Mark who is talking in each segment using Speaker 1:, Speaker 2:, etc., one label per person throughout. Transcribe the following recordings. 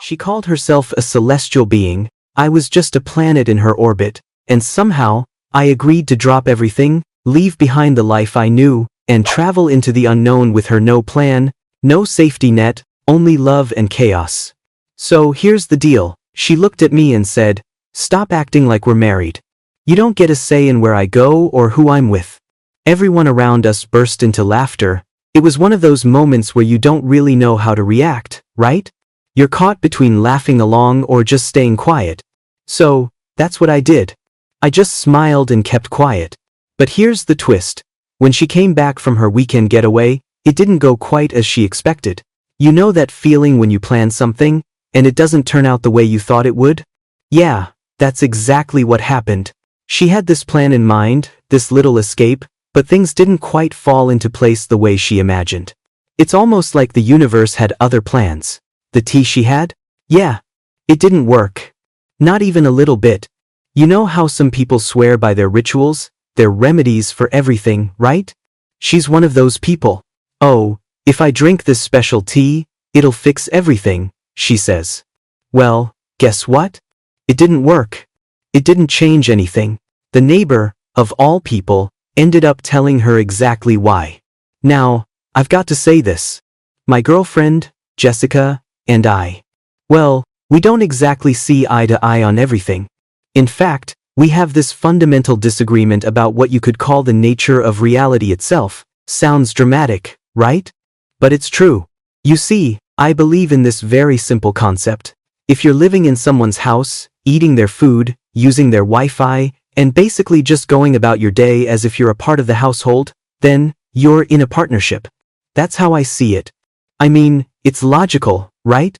Speaker 1: She called herself a celestial being, I was just a planet in her orbit, and somehow, I agreed to drop everything, leave behind the life I knew, and travel into the unknown with her. No plan, no safety net, only love and chaos. So here's the deal, she looked at me and said, stop acting like we're married. You don't get a say in where I go or who I'm with. Everyone around us burst into laughter. It was one of those moments where you don't really know how to react, right? You're caught between laughing along or just staying quiet. So, that's what I did. I just smiled and kept quiet. But here's the twist. When she came back from her weekend getaway, it didn't go quite as she expected. You know that feeling when you plan something, and it doesn't turn out the way you thought it would? Yeah, that's exactly what happened. She had this plan in mind, this little escape, but things didn't quite fall into place the way she imagined. It's almost like the universe had other plans. The tea she had? Yeah. It didn't work. Not even a little bit. You know how some people swear by their rituals, their remedies for everything, right? She's one of those people. Oh, if I drink this special tea, it'll fix everything, she says. Well, guess what? It didn't work. It didn't change anything. The neighbor, of all people, ended up telling her exactly why. Now, I've got to say this. My girlfriend, Jessica, and I. Well, we don't exactly see eye to eye on everything. In fact, we have this fundamental disagreement about what you could call the nature of reality itself. Sounds dramatic, right? But it's true. You see, I believe in this very simple concept. If you're living in someone's house, eating their food, using their Wi-Fi, and basically just going about your day as if you're a part of the household, then you're in a partnership. That's how I see it. I mean, it's logical, right?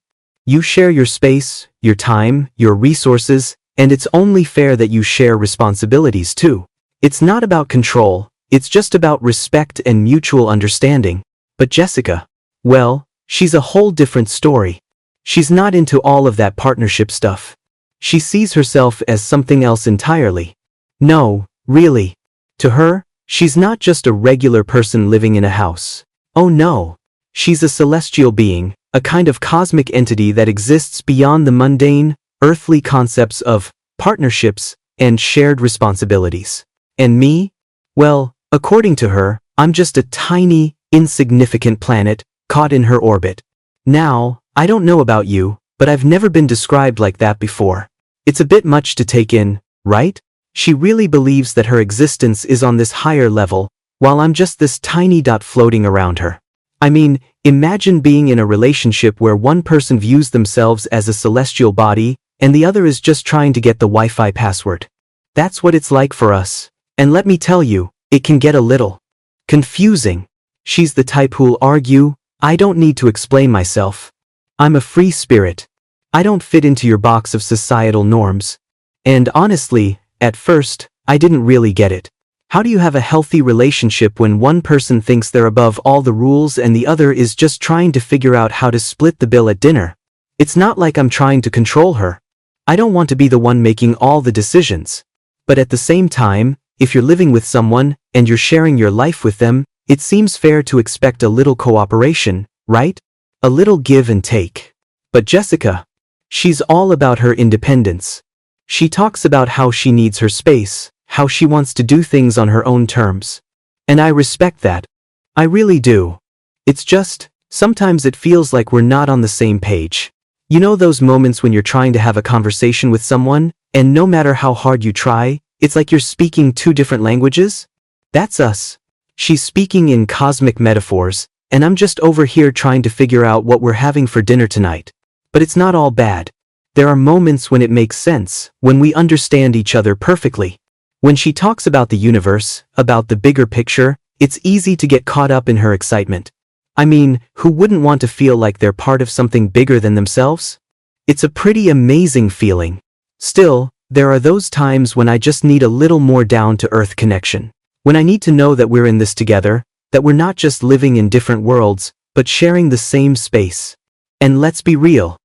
Speaker 1: You share your space, your time, your resources, and it's only fair that you share responsibilities too. It's not about control, it's just about respect and mutual understanding. But Jessica, well, she's a whole different story. She's not into all of that partnership stuff. She sees herself as something else entirely. No, really. To her, she's not just a regular person living in a house. Oh no. She's a celestial being, a kind of cosmic entity that exists beyond the mundane, earthly concepts of partnerships and shared responsibilities. And me? Well, according to her, I'm just a tiny, insignificant planet caught in her orbit. Now, I don't know about you, but I've never been described like that before. It's a bit much to take in, right? She really believes that her existence is on this higher level, while I'm just this tiny dot floating around her. I mean, imagine being in a relationship where one person views themselves as a celestial body, and the other is just trying to get the Wi-Fi password. That's what it's like for us. And let me tell you, it can get a little confusing. She's the type who'll argue, I don't need to explain myself. I'm a free spirit. I don't fit into your box of societal norms. And honestly, at first, I didn't really get it. How do you have a healthy relationship when one person thinks they're above all the rules and the other is just trying to figure out how to split the bill at dinner? It's not like I'm trying to control her. I don't want to be the one making all the decisions. But at the same time, if you're living with someone, and you're sharing your life with them, it seems fair to expect a little cooperation, right? A little give and take. But Jessica, she's all about her independence. She talks about how she needs her space, how she wants to do things on her own terms. And I respect that. I really do. It's just, sometimes it feels like we're not on the same page. You know those moments when you're trying to have a conversation with someone, and no matter how hard you try, it's like you're speaking two different languages? That's us. She's speaking in cosmic metaphors, and I'm just over here trying to figure out what we're having for dinner tonight. But it's not all bad. There are moments when it makes sense, when we understand each other perfectly. When she talks about the universe, about the bigger picture, it's easy to get caught up in her excitement. I mean, who wouldn't want to feel like they're part of something bigger than themselves? It's a pretty amazing feeling. Still, there are those times when I just need a little more down-to-earth connection. When I need to know that we're in this together, that we're not just living in different worlds, but sharing the same space. And let's be real.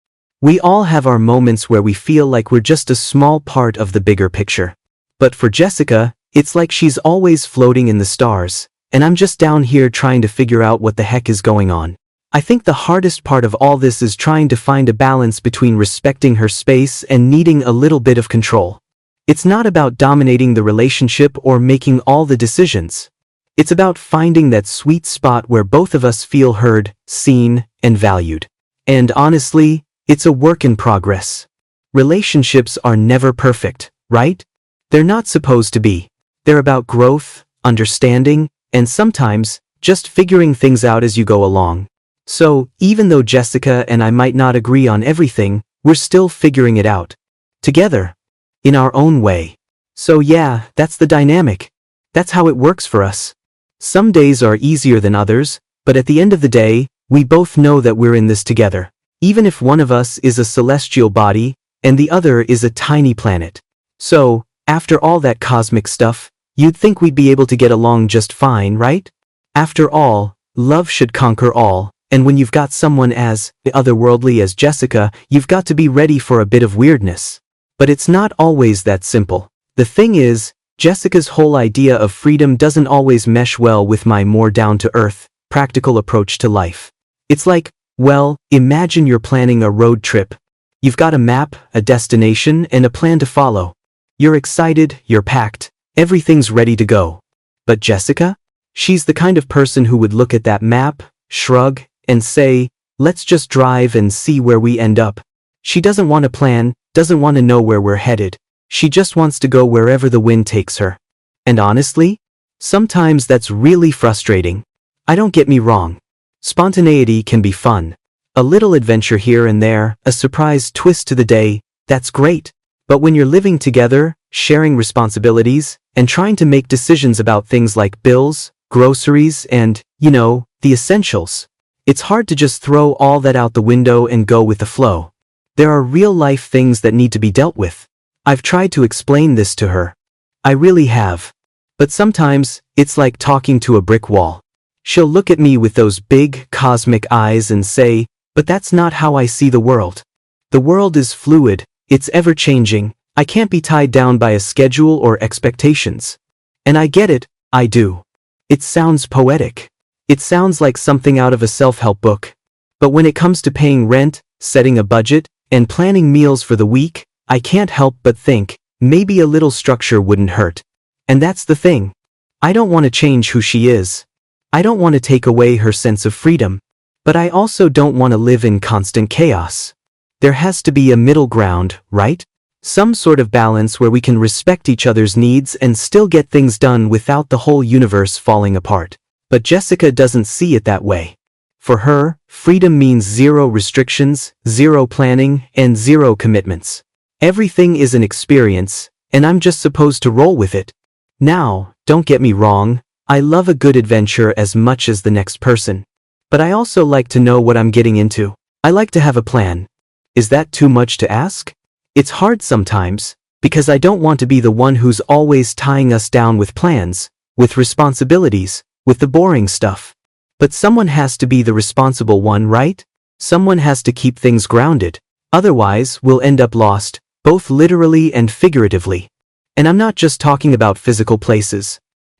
Speaker 1: We all have our moments where we feel like we're just a small part of the bigger picture. But for Jessica, it's like she's always floating in the stars, and I'm just down here trying to figure out what the heck is going on. I think the hardest part of all this is trying to find a balance between respecting her space and needing a little bit of control. It's not about dominating the relationship or making all the decisions. It's about finding that sweet spot where both of us feel heard, seen, and valued. And honestly, it's a work in progress. Relationships are never perfect, right? They're not supposed to be. They're about growth, understanding, and sometimes, just figuring things out as you go along. So, even though Jessica and I might not agree on everything, we're still figuring it out. Together. In our own way. So yeah, that's the dynamic. That's how it works for us. Some days are easier than others, but at the end of the day, we both know that we're in this together. Even if one of us is a celestial body, and the other is a tiny planet. So, after all that cosmic stuff, you'd think we'd be able to get along just fine, right? After all, love should conquer all. And when you've got someone as otherworldly as Jessica, you've got to be ready for a bit of weirdness. But it's not always that simple. The thing is, Jessica's whole idea of freedom doesn't always mesh well with my more down-to-earth, practical approach to life. It's like, well, imagine you're planning a road trip. You've got a map, a destination, and a plan to follow. You're excited, you're packed, everything's ready to go. But Jessica? She's the kind of person who would look at that map, shrug, and say, let's just drive and see where we end up. She doesn't want to plan, doesn't want to know where we're headed. She just wants to go wherever the wind takes her. And honestly, sometimes that's really frustrating. Don't get me wrong. Spontaneity can be fun. A little adventure here and there, a surprise twist to the day, that's great. But when you're living together, sharing responsibilities, and trying to make decisions about things like bills, groceries, and, the essentials, it's hard to just throw all that out the window and go with the flow. There are real-life things that need to be dealt with. I've tried to explain this to her. I really have. But sometimes, it's like talking to a brick wall. She'll look at me with those big, cosmic eyes and say, but that's not how I see the world. The world is fluid, it's ever-changing, I can't be tied down by a schedule or expectations. And I get it, I do. It sounds poetic. It sounds like something out of a self-help book. But when it comes to paying rent, setting a budget, and planning meals for the week, I can't help but think, maybe a little structure wouldn't hurt. And that's the thing. I don't want to change who she is. I don't want to take away her sense of freedom. But I also don't want to live in constant chaos. There has to be a middle ground, right? Some sort of balance where we can respect each other's needs and still get things done without the whole universe falling apart. But Jessica doesn't see it that way. For her, freedom means zero restrictions, zero planning, and zero commitments. Everything is an experience, and I'm just supposed to roll with it. Now, don't get me wrong, I love a good adventure as much as the next person. But I also like to know what I'm getting into. I like to have a plan. Is that too much to ask? It's hard sometimes, because I don't want to be the one who's always tying us down with plans, with responsibilities, with the boring stuff. But someone has to be the responsible one, right? Someone has to keep things grounded. Otherwise, we'll end up lost, both literally and figuratively. And I'm not just talking about physical places.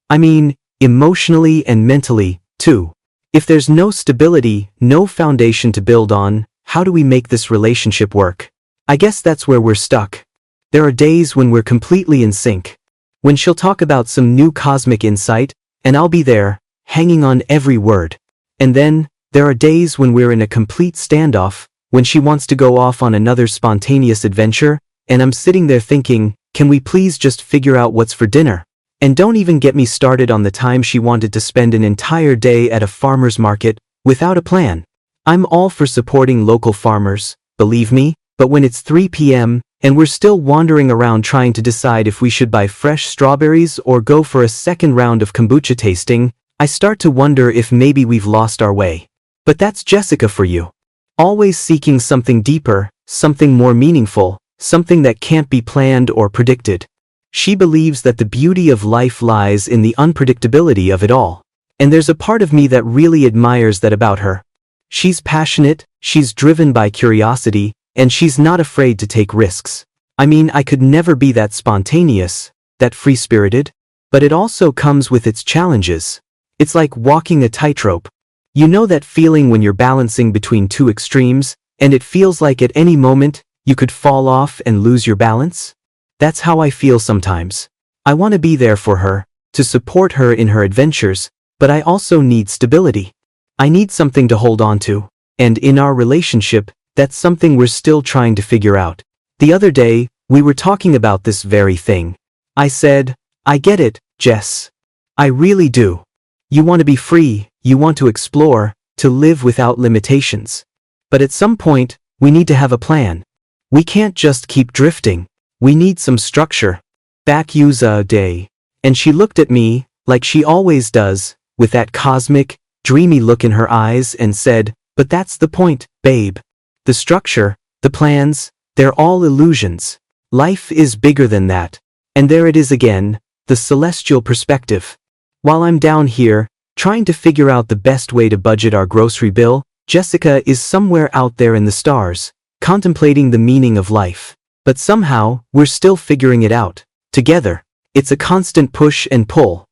Speaker 1: I mean, emotionally and mentally, too. If there's no stability, no foundation to build on, how do we make this relationship work? I guess that's where we're stuck. There are days when we're completely in sync. When she'll talk about some new cosmic insight, and I'll be there, hanging on every word. And then, there are days when we're in a complete standoff, when she wants to go off on another spontaneous adventure, and I'm sitting there thinking, can we please just figure out what's for dinner? And don't even get me started on the time she wanted to spend an entire day at a farmer's market, without a plan. I'm all for supporting local farmers, believe me, but when it's 3 p.m., and we're still wandering around trying to decide if we should buy fresh strawberries or go for a second round of kombucha tasting, I start to wonder if maybe we've lost our way. But that's Jessica for you. Always seeking something deeper, something more meaningful, something that can't be planned or predicted. She believes that the beauty of life lies in the unpredictability of it all. And there's a part of me that really admires that about her. She's passionate, she's driven by curiosity, and she's not afraid to take risks. I mean, I could never be that spontaneous, that free-spirited, but it also comes with its challenges. It's like walking a tightrope. You know that feeling when you're balancing between two extremes, and it feels like at any moment, you could fall off and lose your balance? That's how I feel sometimes. I want to be there for her, to support her in her adventures, but I also need stability. I need something to hold on to. And in our relationship, that's something we're still trying to figure out. The other day, we were talking about this very thing. I said, I get it, Jess. I really do. You want to be free, you want to explore, to live without limitations. But at some point, we need to have a plan. We can't just keep drifting. We need some structure. Back use a day. And she looked at me, like she always does, with that cosmic, dreamy look in her eyes and said, but that's the point, babe. The structure, the plans, they're all illusions. Life is bigger than that. And there it is again, the celestial perspective. While I'm down here, trying to figure out the best way to budget our grocery bill, Jessica is somewhere out there in the stars, contemplating the meaning of life. But somehow, we're still figuring it out. Together. It's a constant push and pull.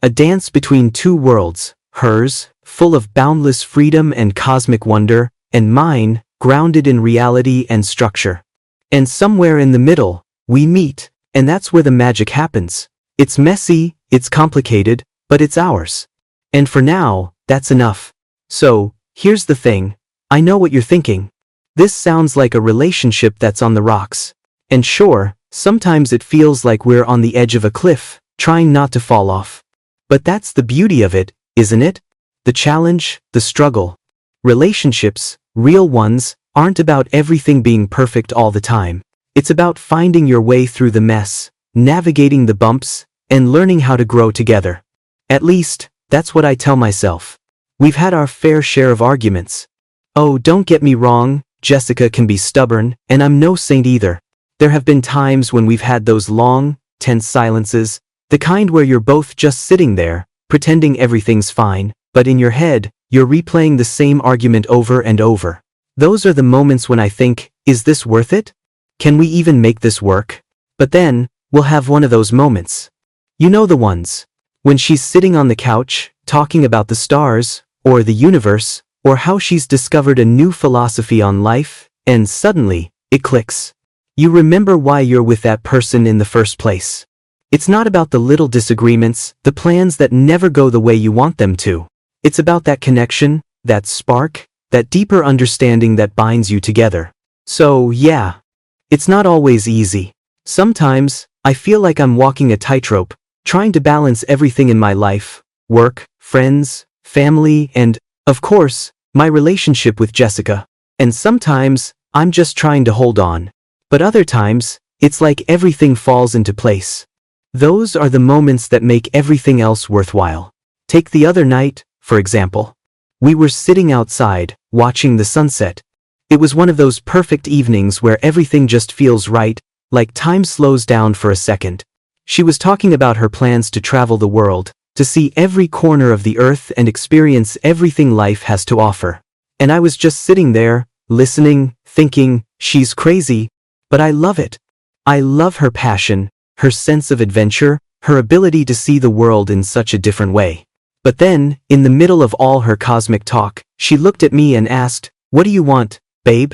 Speaker 1: A dance between two worlds, hers, full of boundless freedom and cosmic wonder, and mine, grounded in reality and structure. And somewhere in the middle, we meet, and that's where the magic happens. It's messy, it's complicated, but it's ours. And for now, that's enough. So, here's the thing. I know what you're thinking. This sounds like a relationship that's on the rocks. And sure, sometimes it feels like we're on the edge of a cliff, trying not to fall off. But that's the beauty of it, isn't it? The challenge, the struggle. Relationships, real ones, aren't about everything being perfect all the time. It's about finding your way through the mess, navigating the bumps, and learning how to grow together. At least, that's what I tell myself. We've had our fair share of arguments. Oh, don't get me wrong, Jessica can be stubborn, and I'm no saint either. There have been times when we've had those long, tense silences, the kind where you're both just sitting there, pretending everything's fine, but in your head, you're replaying the same argument over and over. Those are the moments when I think, is this worth it? Can we even make this work? But then, we'll have one of those moments. You know the ones. When she's sitting on the couch, talking about the stars, or the universe, or how she's discovered a new philosophy on life, and suddenly, it clicks. You remember why you're with that person in the first place. It's not about the little disagreements, the plans that never go the way you want them to. It's about that connection, that spark, that deeper understanding that binds you together. So, yeah. It's not always easy. Sometimes, I feel like I'm walking a tightrope, trying to balance everything in my life, work, friends, family, and, of course, my relationship with Jessica. And sometimes, I'm just trying to hold on. But other times, it's like everything falls into place. Those are the moments that make everything else worthwhile. Take the other night, for example. We were sitting outside, watching the sunset. It was one of those perfect evenings where everything just feels right, like time slows down for a second. She was talking about her plans to travel the world, to see every corner of the earth and experience everything life has to offer. And I was just sitting there, listening, thinking, she's crazy, but I love it. I love her passion, her sense of adventure, her ability to see the world in such a different way. But then, in the middle of all her cosmic talk, she looked at me and asked, "What do you want, babe?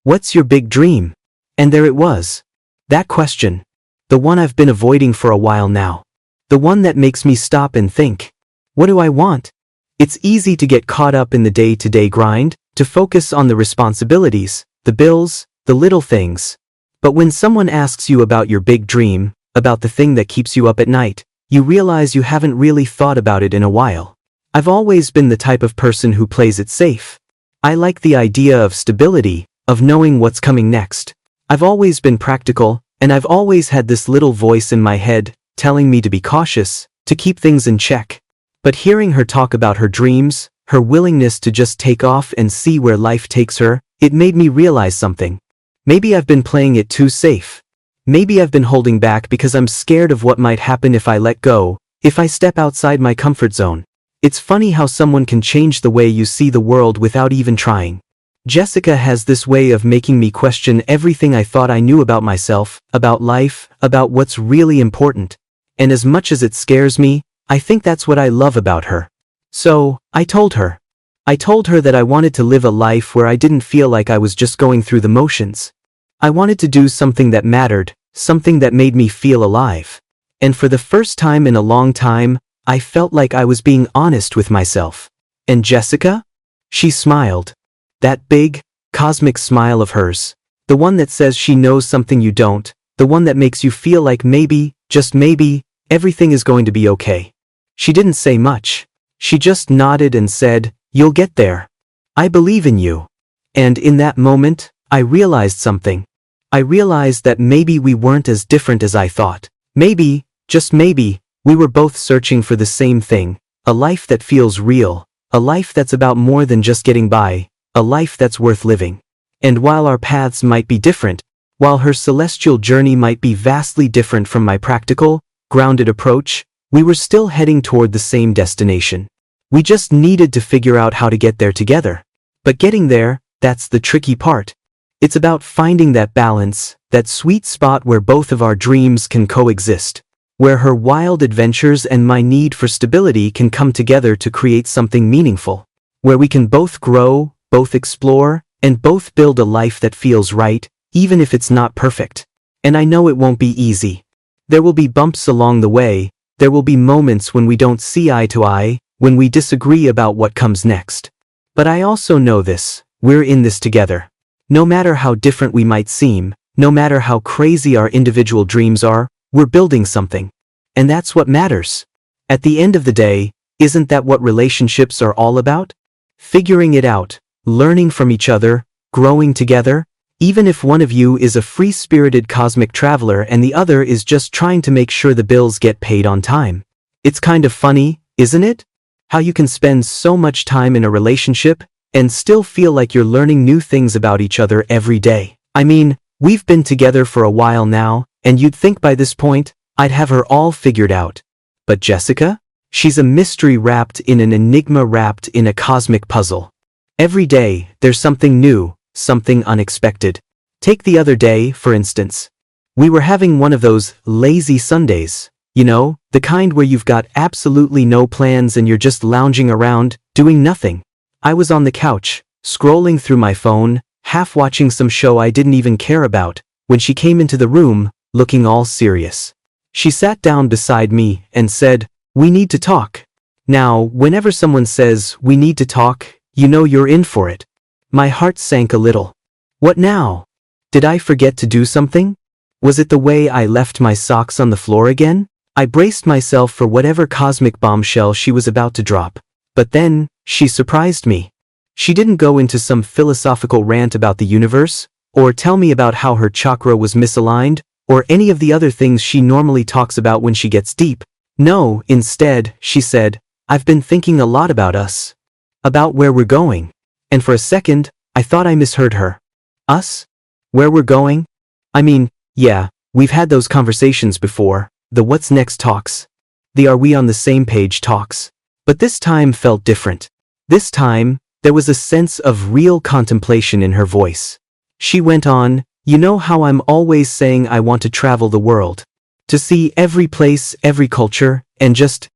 Speaker 1: What's your big dream?" And there it was. That question. The one I've been avoiding for a while now. The one that makes me stop and think. What do I want? It's easy to get caught up in the day-to-day grind, to focus on the responsibilities, the bills, the little things. But when someone asks you about your big dream, about the thing that keeps you up at night, you realize you haven't really thought about it in a while. I've always been the type of person who plays it safe. I like the idea of stability, of knowing what's coming next. I've always been practical, and I've always had this little voice in my head, telling me to be cautious, to keep things in check. But hearing her talk about her dreams, her willingness to just take off and see where life takes her, it made me realize something. Maybe I've been playing it too safe. Maybe I've been holding back because I'm scared of what might happen if I let go, if I step outside my comfort zone. It's funny how someone can change the way you see the world without even trying. Jessica has this way of making me question everything I thought I knew about myself, about life, about what's really important. And as much as it scares me, I think that's what I love about her. So, I told her. I told her that I wanted to live a life where I didn't feel like I was just going through the motions. I wanted to do something that mattered, something that made me feel alive. And for the first time in a long time, I felt like I was being honest with myself. And Jessica? She smiled. That big, cosmic smile of hers. The one that says she knows something you don't, the one that makes you feel like maybe, just maybe, everything is going to be okay. She didn't say much. She just nodded and said, "You'll get there. I believe in you." And in that moment, I realized something. I realized that maybe we weren't as different as I thought. Maybe, just maybe, we were both searching for the same thing, a life that feels real, a life that's about more than just getting by, a life that's worth living. And while our paths might be different, while her celestial journey might be vastly different from my practical, grounded approach, we were still heading toward the same destination. We just needed to figure out how to get there together. But getting there, that's the tricky part. It's about finding that balance, that sweet spot where both of our dreams can coexist, where her wild adventures and my need for stability can come together to create something meaningful, where we can both grow, both explore, and both build a life that feels right, even if it's not perfect. And I know it won't be easy. There will be bumps along the way, there will be moments when we don't see eye to eye, when we disagree about what comes next. But I also know this, we're in this together. No matter how different we might seem, no matter how crazy our individual dreams are, we're building something. And that's what matters. At the end of the day, isn't that what relationships are all about? Figuring it out, learning from each other, growing together, even if one of you is a free-spirited cosmic traveler and the other is just trying to make sure the bills get paid on time. It's kind of funny, isn't it? How you can spend so much time in a relationship and still feel like you're learning new things about each other every day. I mean, we've been together for a while now, and you'd think by this point, I'd have her all figured out. But Jessica? She's a mystery wrapped in an enigma wrapped in a cosmic puzzle. Every day, there's something new, something unexpected. Take the other day, for instance. We were having one of those lazy Sundays. You know, the kind where you've got absolutely no plans and you're just lounging around, doing nothing. I was on the couch, scrolling through my phone, half watching some show I didn't even care about, when she came into the room, looking all serious. She sat down beside me and said, "We need to talk." Now, whenever someone says, "We need to talk," you know you're in for it. My heart sank a little. What now? Did I forget to do something? Was it the way I left my socks on the floor again? I braced myself for whatever cosmic bombshell she was about to drop. But then, she surprised me. She didn't go into some philosophical rant about the universe, or tell me about how her chakra was misaligned, or any of the other things she normally talks about when she gets deep. No, instead, she said, "I've been thinking a lot about us. About where we're going." And for a second, I thought I misheard her. Us? Where we're going? I mean, yeah, we've had those conversations before, the what's next talks. The are we on the same page talks. But this time felt different. This time, there was a sense of real contemplation in her voice. She went on, "You know how I'm always saying I want to travel the world. To see every place, every culture, and just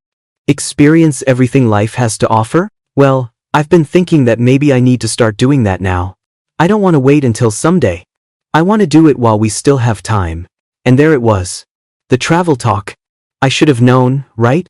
Speaker 1: experience everything life has to offer? Well, I've been thinking that maybe I need to start doing that now. I don't want to wait until someday. I want to do it while we still have time." And there it was. The travel talk. I should have known, right?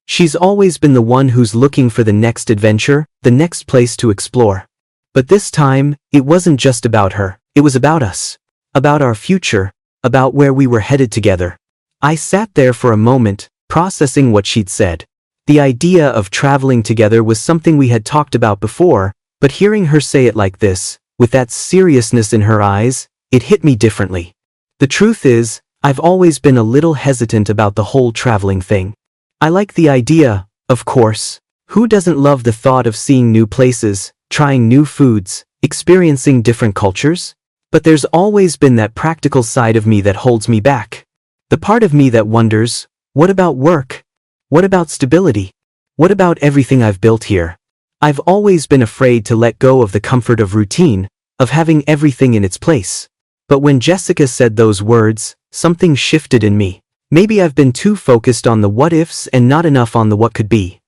Speaker 1: She's always been the one who's looking for the next adventure, the next place to explore. But this time, it wasn't just about her, it was about us. About our future, about where we were headed together. I sat there for a moment, processing what she'd said. The idea of traveling together was something we had talked about before, but hearing her say it like this, with that seriousness in her eyes, it hit me differently. The truth is, I've always been a little hesitant about the whole traveling thing. I like the idea, of course. Who doesn't love the thought of seeing new places, trying new foods, experiencing different cultures? But there's always been that practical side of me that holds me back. The part of me that wonders, what about work? What about stability? What about everything I've built here? I've always been afraid to let go of the comfort of routine, of having everything in its place. But when Jessica said those words, something shifted in me. Maybe I've been too focused on the what-ifs and not enough on the what could be.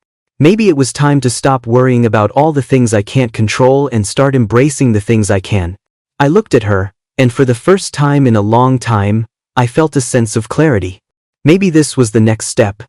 Speaker 1: Maybe it was time to stop worrying about all the things I can't control and start embracing the things I can. I looked at her, and for the first time in a long time, I felt a sense of clarity. Maybe this was the next step.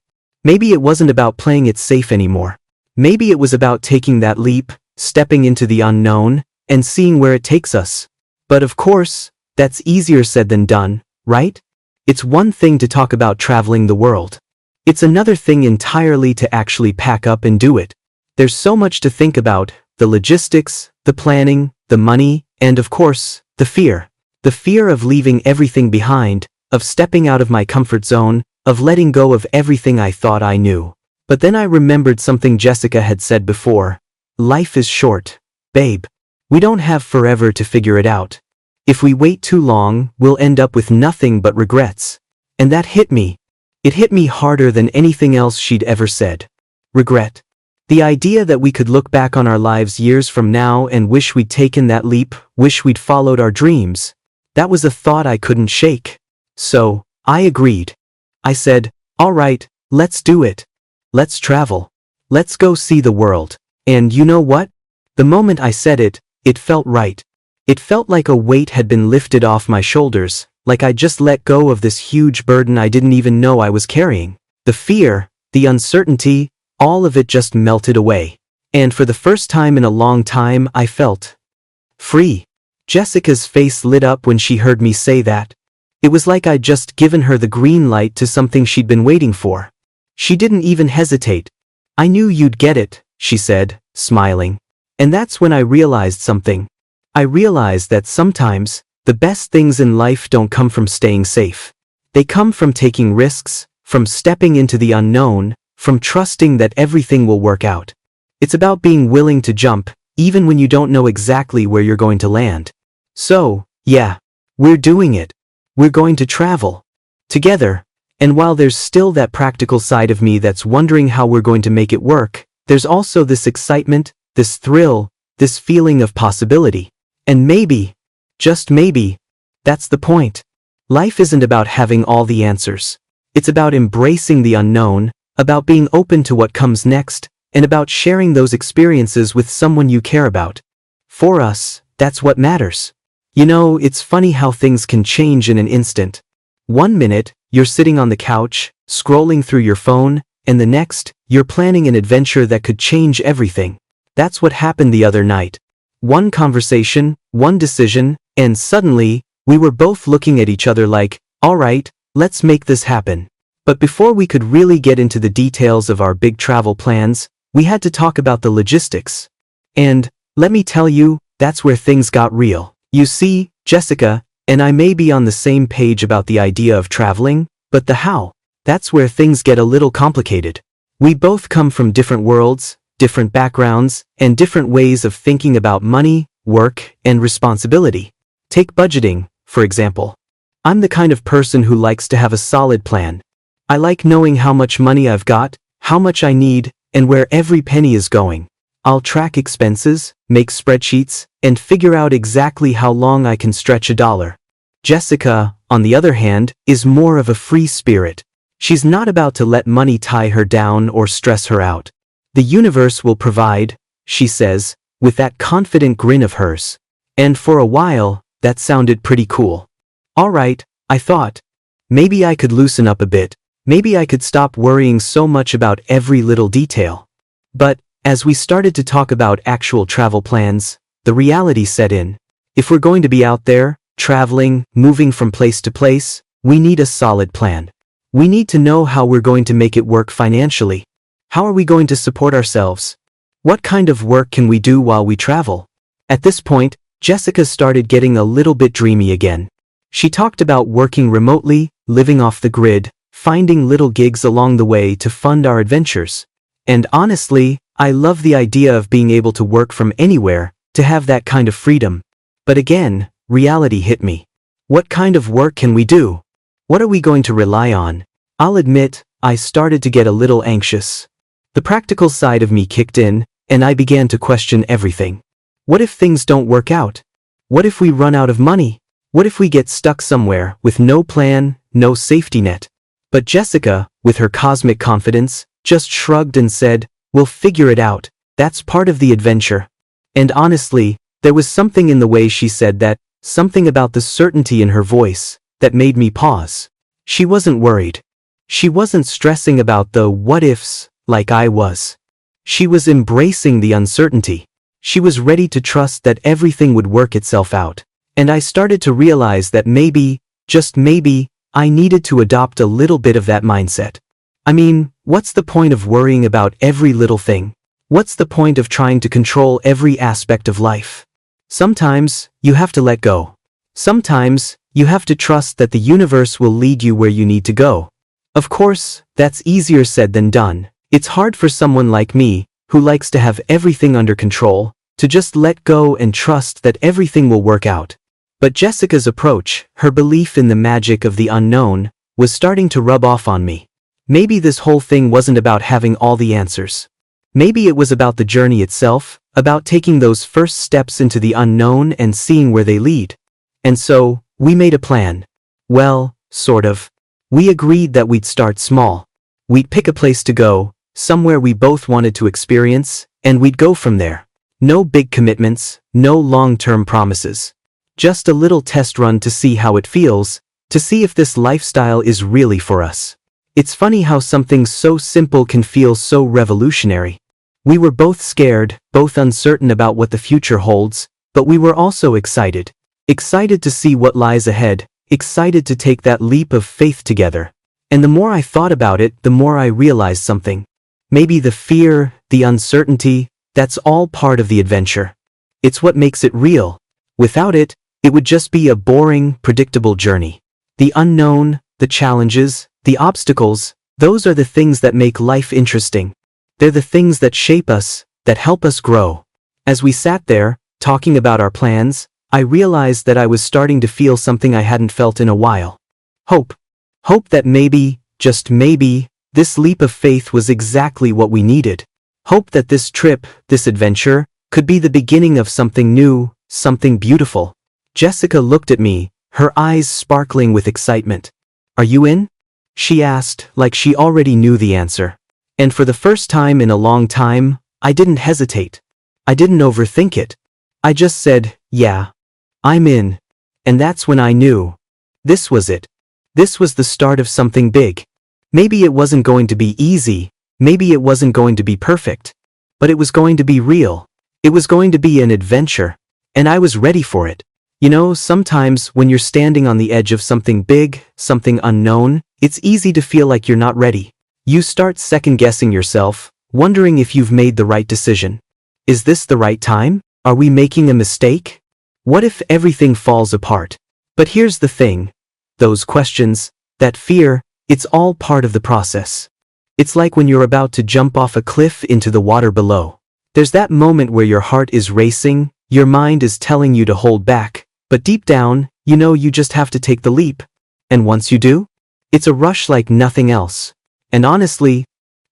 Speaker 1: Maybe it wasn't about playing it safe anymore. Maybe it was about taking that leap, stepping into the unknown, and seeing where it takes us. But of course, that's easier said than done, right? It's one thing to talk about traveling the world. It's another thing entirely to actually pack up and do it. There's so much to think about: the logistics, the planning, the money, and of course, the fear. The fear of leaving everything behind, of stepping out of my comfort zone, of letting go of everything I thought I knew. But then I remembered something Jessica had said before. Life is short, babe. We don't have forever to figure it out. If we wait too long, we'll end up with nothing but regrets. And that hit me. It hit me harder than anything else she'd ever said. Regret. The idea that we could look back on our lives years from now and wish we'd taken that leap, wish we'd followed our dreams. That was a thought I couldn't shake. So, I agreed. I said, all right, let's do it. Let's travel. Let's go see the world. And you know what? The moment I said it, it felt right. It felt like a weight had been lifted off my shoulders, like I just let go of this huge burden I didn't even know I was carrying. The fear, the uncertainty, all of it just melted away. And for the first time in a long time, I felt free. Jessica's face lit up when she heard me say that. It was like I'd just given her the green light to something she'd been waiting for. She didn't even hesitate. I knew you'd get it, she said, smiling. And that's when I realized something. I realized that sometimes, the best things in life don't come from staying safe. They come from taking risks, from stepping into the unknown, from trusting that everything will work out. It's about being willing to jump, even when you don't know exactly where you're going to land. So, yeah, we're doing it. We're going to travel. Together. And while there's still that practical side of me that's wondering how we're going to make it work, there's also this excitement, this thrill, this feeling of possibility. And maybe, just maybe, that's the point. Life isn't about having all the answers. It's about embracing the unknown, about being open to what comes next, and about sharing those experiences with someone you care about. For us, that's what matters. You know, it's funny how things can change in an instant. One minute, you're sitting on the couch, scrolling through your phone, and the next, you're planning an adventure that could change everything. That's what happened the other night. One conversation, one decision, and suddenly, we were both looking at each other like, all right, let's make this happen. But before we could really get into the details of our big travel plans, we had to talk about the logistics. And, let me tell you, that's where things got real. You see, Jessica and I may be on the same page about the idea of traveling, but the how, that's where things get a little complicated. We both come from different worlds, different backgrounds, and different ways of thinking about money, work, and responsibility. Take budgeting, for example. I'm the kind of person who likes to have a solid plan. I like knowing how much money I've got, how much I need, and where every penny is going. I'll track expenses, make spreadsheets, and figure out exactly how long I can stretch a dollar. Jessica, on the other hand, is more of a free spirit. She's not about to let money tie her down or stress her out. The universe will provide, she says, with that confident grin of hers. And for a while, that sounded pretty cool. All right, I thought. Maybe I could loosen up a bit. Maybe I could stop worrying so much about every little detail. But, as we started to talk about actual travel plans, the reality set in. If we're going to be out there, traveling, moving from place to place, we need a solid plan. We need to know how we're going to make it work financially. How are we going to support ourselves? What kind of work can we do while we travel? At this point, Jessica started getting a little bit dreamy again. She talked about working remotely, living off the grid, finding little gigs along the way to fund our adventures. And honestly, I love the idea of being able to work from anywhere, to have that kind of freedom. But again, reality hit me. What kind of work can we do? What are we going to rely on? I'll admit, I started to get a little anxious. The practical side of me kicked in, and I began to question everything. What if things don't work out? What if we run out of money? What if we get stuck somewhere with no plan, no safety net? But Jessica, with her cosmic confidence, just shrugged and said, We'll figure it out. That's part of the adventure. And honestly, there was something in the way she said that, something about the certainty in her voice, that made me pause. She wasn't worried. She wasn't stressing about the what-ifs, like I was. She was embracing the uncertainty. She was ready to trust that everything would work itself out. And I started to realize that maybe, just maybe, I needed to adopt a little bit of that mindset. I mean, what's the point of worrying about every little thing? What's the point of trying to control every aspect of life? Sometimes, you have to let go. Sometimes, you have to trust that the universe will lead you where you need to go. Of course, that's easier said than done. It's hard for someone like me, who likes to have everything under control, to just let go and trust that everything will work out. But Jessica's approach, her belief in the magic of the unknown, was starting to rub off on me. Maybe this whole thing wasn't about having all the answers. Maybe it was about the journey itself, about taking those first steps into the unknown and seeing where they lead. And so, we made a plan. Well, sort of. We agreed that we'd start small. We'd pick a place to go, somewhere we both wanted to experience, and we'd go from there. No big commitments, no long-term promises. Just a little test run to see how it feels, to see if this lifestyle is really for us. It's funny how something so simple can feel so revolutionary. We were both scared, both uncertain about what the future holds, but we were also excited. Excited to see what lies ahead, excited to take that leap of faith together. And the more I thought about it, the more I realized something. Maybe the fear, the uncertainty, that's all part of the adventure. It's what makes it real. Without it, it would just be a boring, predictable journey. The unknown, the challenges, the obstacles, those are the things that make life interesting. They're the things that shape us, that help us grow. As we sat there, talking about our plans, I realized that I was starting to feel something I hadn't felt in a while. Hope. Hope that maybe, just maybe, this leap of faith was exactly what we needed. Hope that this trip, this adventure, could be the beginning of something new, something beautiful. Jessica looked at me, her eyes sparkling with excitement. "Are you in?" she asked, like she already knew the answer. And for the first time in a long time, I didn't hesitate. I didn't overthink it. I just said, "Yeah, I'm in." And that's when I knew. This was it. This was the start of something big. Maybe it wasn't going to be easy, maybe it wasn't going to be perfect, but it was going to be real. It was going to be an adventure, and I was ready for it. You know, sometimes when you're standing on the edge of something big, something unknown, it's easy to feel like you're not ready. You start second-guessing yourself, wondering if you've made the right decision. Is this the right time? Are we making a mistake? What if everything falls apart? But here's the thing. Those questions, that fear, it's all part of the process. It's like when you're about to jump off a cliff into the water below. There's that moment where your heart is racing, your mind is telling you to hold back, but deep down, you know you just have to take the leap. And once you do, it's a rush like nothing else. And honestly,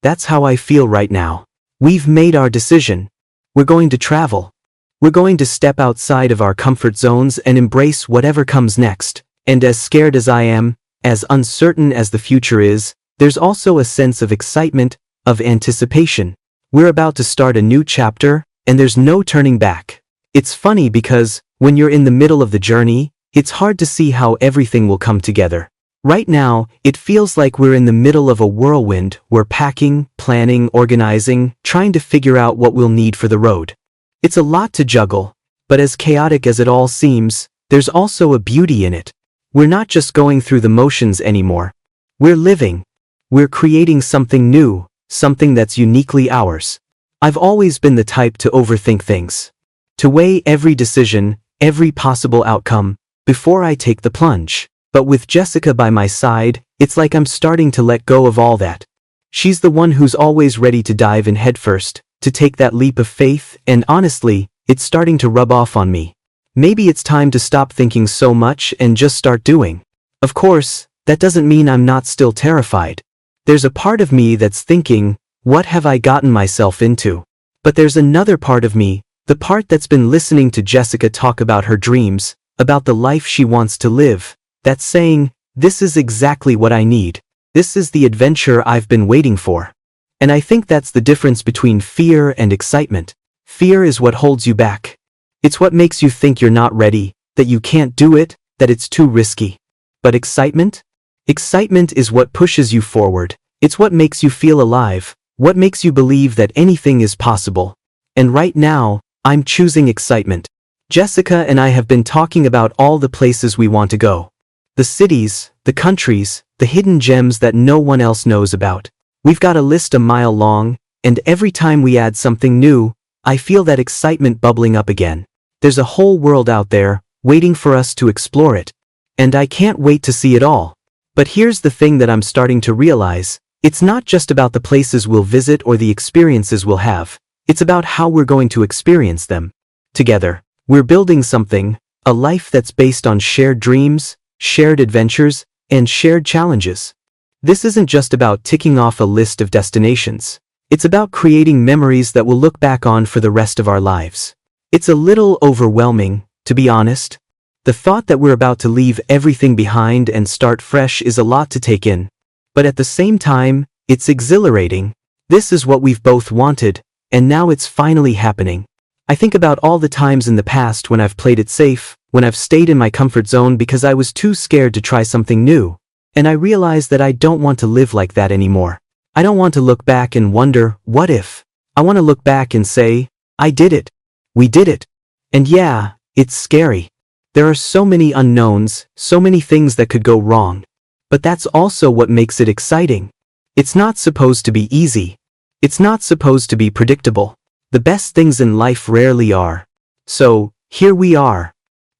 Speaker 1: that's how I feel right now. We've made our decision. We're going to travel. We're going to step outside of our comfort zones and embrace whatever comes next. And as scared as I am, as uncertain as the future is, there's also a sense of excitement, of anticipation. We're about to start a new chapter, and there's no turning back. It's funny because, when you're in the middle of the journey, it's hard to see how everything will come together. Right now, it feels like we're in the middle of a whirlwind. We're packing, planning, organizing, trying to figure out what we'll need for the road. It's a lot to juggle, but as chaotic as it all seems, there's also a beauty in it. We're not just going through the motions anymore. We're living. We're creating something new, something that's uniquely ours. I've always been the type to overthink things. To weigh every decision, every possible outcome, before I take the plunge. But with Jessica by my side, it's like I'm starting to let go of all that. She's the one who's always ready to dive in headfirst, to take that leap of faith, and honestly, it's starting to rub off on me. Maybe it's time to stop thinking so much and just start doing. Of course, that doesn't mean I'm not still terrified. There's a part of me that's thinking, what have I gotten myself into? But there's another part of me, the part that's been listening to Jessica talk about her dreams, about the life she wants to live, that's saying, this is exactly what I need. This is the adventure I've been waiting for. And I think that's the difference between fear and excitement. Fear is what holds you back. It's what makes you think you're not ready, that you can't do it, that it's too risky. But excitement? Excitement is what pushes you forward. It's what makes you feel alive, what makes you believe that anything is possible. And right now, I'm choosing excitement. Jessica and I have been talking about all the places we want to go. The cities, the countries, the hidden gems that no one else knows about. We've got a list a mile long, and every time we add something new, I feel that excitement bubbling up again. There's a whole world out there, waiting for us to explore it. And I can't wait to see it all. But here's the thing that I'm starting to realize. It's not just about the places we'll visit or the experiences we'll have. It's about how we're going to experience them. Together, we're building something, a life that's based on shared dreams, shared adventures, and shared challenges. This isn't just about ticking off a list of destinations. It's about creating memories that we'll look back on for the rest of our lives. It's a little overwhelming, to be honest. The thought that we're about to leave everything behind and start fresh is a lot to take in. But at the same time, it's exhilarating. This is what we've both wanted, and now it's finally happening. I think about all the times in the past when I've played it safe, when I've stayed in my comfort zone because I was too scared to try something new. And I realize that I don't want to live like that anymore. I don't want to look back and wonder, what if? I want to look back and say, I did it. We did it. And yeah, it's scary. There are so many unknowns, so many things that could go wrong. But that's also what makes it exciting. It's not supposed to be easy. It's not supposed to be predictable. The best things in life rarely are. So, here we are.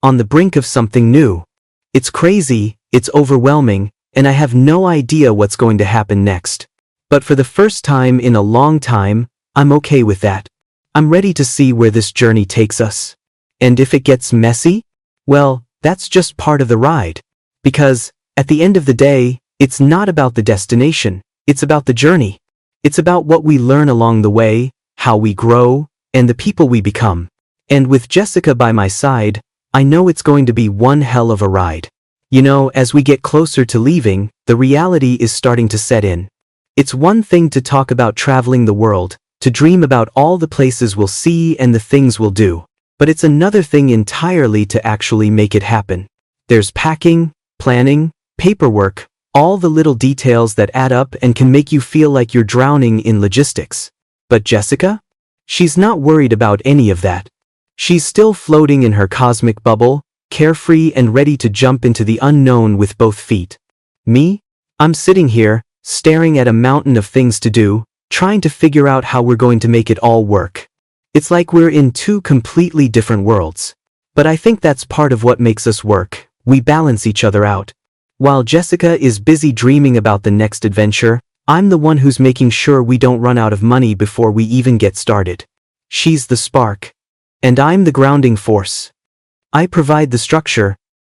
Speaker 1: On the brink of something new. It's crazy, it's overwhelming, and I have no idea what's going to happen next. But for the first time in a long time, I'm okay with that. I'm ready to see where this journey takes us. And if it gets messy, well, that's just part of the ride. Because, at the end of the day, it's not about the destination, it's about the journey. It's about what we learn along the way, how we grow, and the people we become. And with Jessica by my side, I know it's going to be one hell of a ride. You know, as we get closer to leaving, the reality is starting to set in. It's one thing to talk about traveling the world, to dream about all the places we'll see and the things we'll do. But it's another thing entirely to actually make it happen. There's packing, planning, paperwork, all the little details that add up and can make you feel like you're drowning in logistics. But Jessica? She's not worried about any of that. She's still floating in her cosmic bubble, carefree and ready to jump into the unknown with both feet. Me? I'm sitting here, staring at a mountain of things to do, trying to figure out how we're going to make it all work. It's like we're in two completely different worlds. But I think that's part of what makes us work. We balance each other out. While Jessica is busy dreaming about the next adventure, I'm the one who's making sure we don't run out of money before we even get started. She's the spark. And I'm the grounding force. I provide the structure.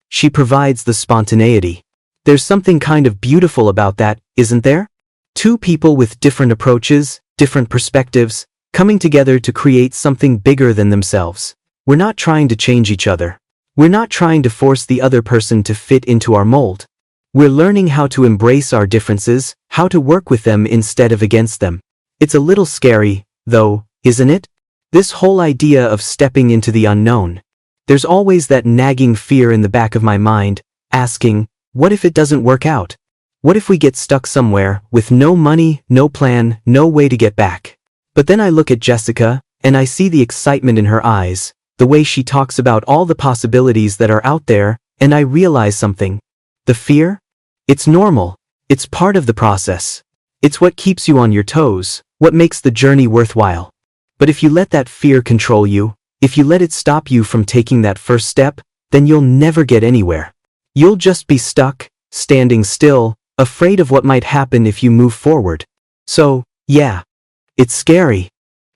Speaker 1: She provides the spontaneity. There's something kind of beautiful about that, isn't there? Two people with different approaches, different perspectives, coming together to create something bigger than themselves. We're not trying to change each other. We're not trying to force the other person to fit into our mold. We're learning how to embrace our differences, how to work with them instead of against them. It's a little scary, though, isn't it? This whole idea of stepping into the unknown. There's always that nagging fear in the back of my mind, asking, what if it doesn't work out? What if we get stuck somewhere, with no money, no plan, no way to get back? But then I look at Jessica, and I see the excitement in her eyes, the way she talks about all the possibilities that are out there, and I realize something. The fear? It's normal. It's part of the process. It's what keeps you on your toes, what makes the journey worthwhile. But if you let that fear control you, if you let it stop you from taking that first step, then you'll never get anywhere. You'll just be stuck, standing still, afraid of what might happen if you move forward. So, yeah, it's scary,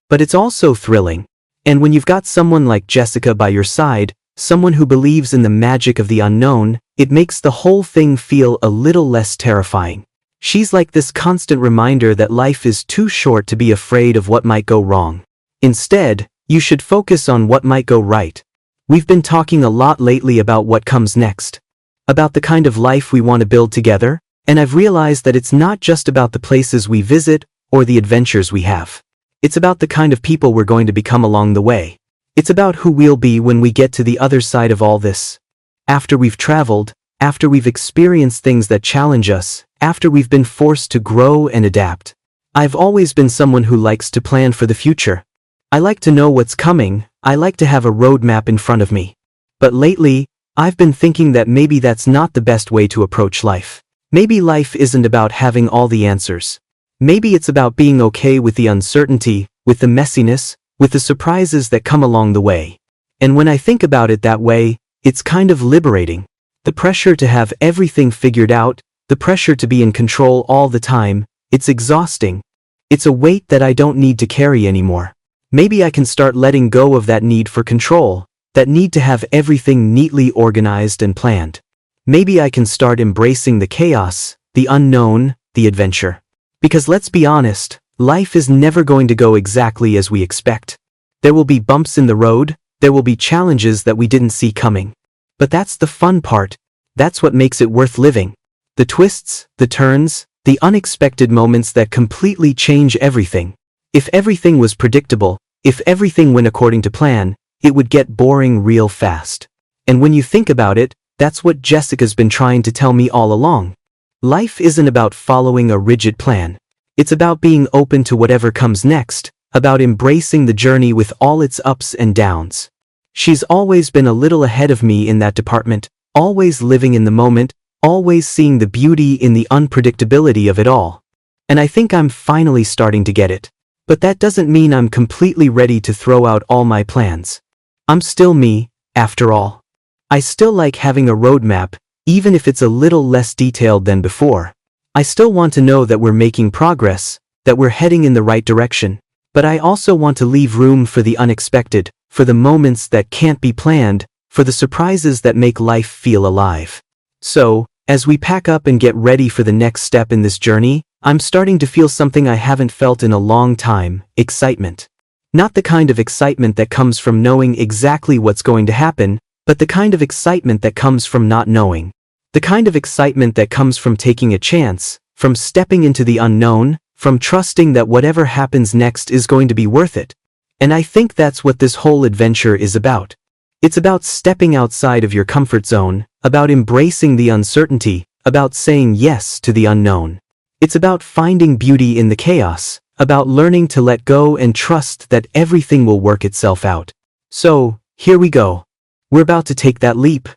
Speaker 1: but it's also thrilling. And when you've got someone like Jessica by your side, someone who believes in the magic of the unknown, it makes the whole thing feel a little less terrifying. She's like this constant reminder that life is too short to be afraid of what might go wrong. Instead, you should focus on what might go right. We've been talking a lot lately about what comes next. About the kind of life we want to build together, and I've realized that it's not just about the places we visit or the adventures we have. It's about the kind of people we're going to become along the way. It's about who we'll be when we get to the other side of all this. After we've traveled, after we've experienced things that challenge us, after we've been forced to grow and adapt. I've always been someone who likes to plan for the future. I like to know what's coming, I like to have a roadmap in front of me. But lately, I've been thinking that maybe that's not the best way to approach life. Maybe life isn't about having all the answers. Maybe it's about being okay with the uncertainty, with the messiness, with the surprises that come along the way. And when I think about it that way, it's kind of liberating. The pressure to have everything figured out, the pressure to be in control all the time, it's exhausting. It's a weight that I don't need to carry anymore. Maybe I can start letting go of that need for control, that need to have everything neatly organized and planned. Maybe I can start embracing the chaos, the unknown, the adventure. Because let's be honest, life is never going to go exactly as we expect. There will be bumps in the road, there will be challenges that we didn't see coming. But that's the fun part. That's what makes it worth living. The twists, the turns, the unexpected moments that completely change everything. If everything was predictable, if everything went according to plan, it would get boring real fast. And when you think about it, that's what Jessica's been trying to tell me all along. Life isn't about following a rigid plan. It's about being open to whatever comes next, about embracing the journey with all its ups and downs. She's always been a little ahead of me in that department, always living in the moment, always seeing the beauty in the unpredictability of it all. And I think I'm finally starting to get it. But that doesn't mean I'm completely ready to throw out all my plans. I'm still me, after all. I still like having a roadmap, even if it's a little less detailed than before. I still want to know that we're making progress, that we're heading in the right direction. But I also want to leave room for the unexpected, for the moments that can't be planned, for the surprises that make life feel alive. So, as we pack up and get ready for the next step in this journey, I'm starting to feel something I haven't felt in a long time: excitement. Not the kind of excitement that comes from knowing exactly what's going to happen, but the kind of excitement that comes from not knowing. The kind of excitement that comes from taking a chance, from stepping into the unknown, from trusting that whatever happens next is going to be worth it. And I think that's what this whole adventure is about. It's about stepping outside of your comfort zone, about embracing the uncertainty, about saying yes to the unknown. It's about finding beauty in the chaos, about learning to let go and trust that everything will work itself out. So, here we go. We're about to take that leap.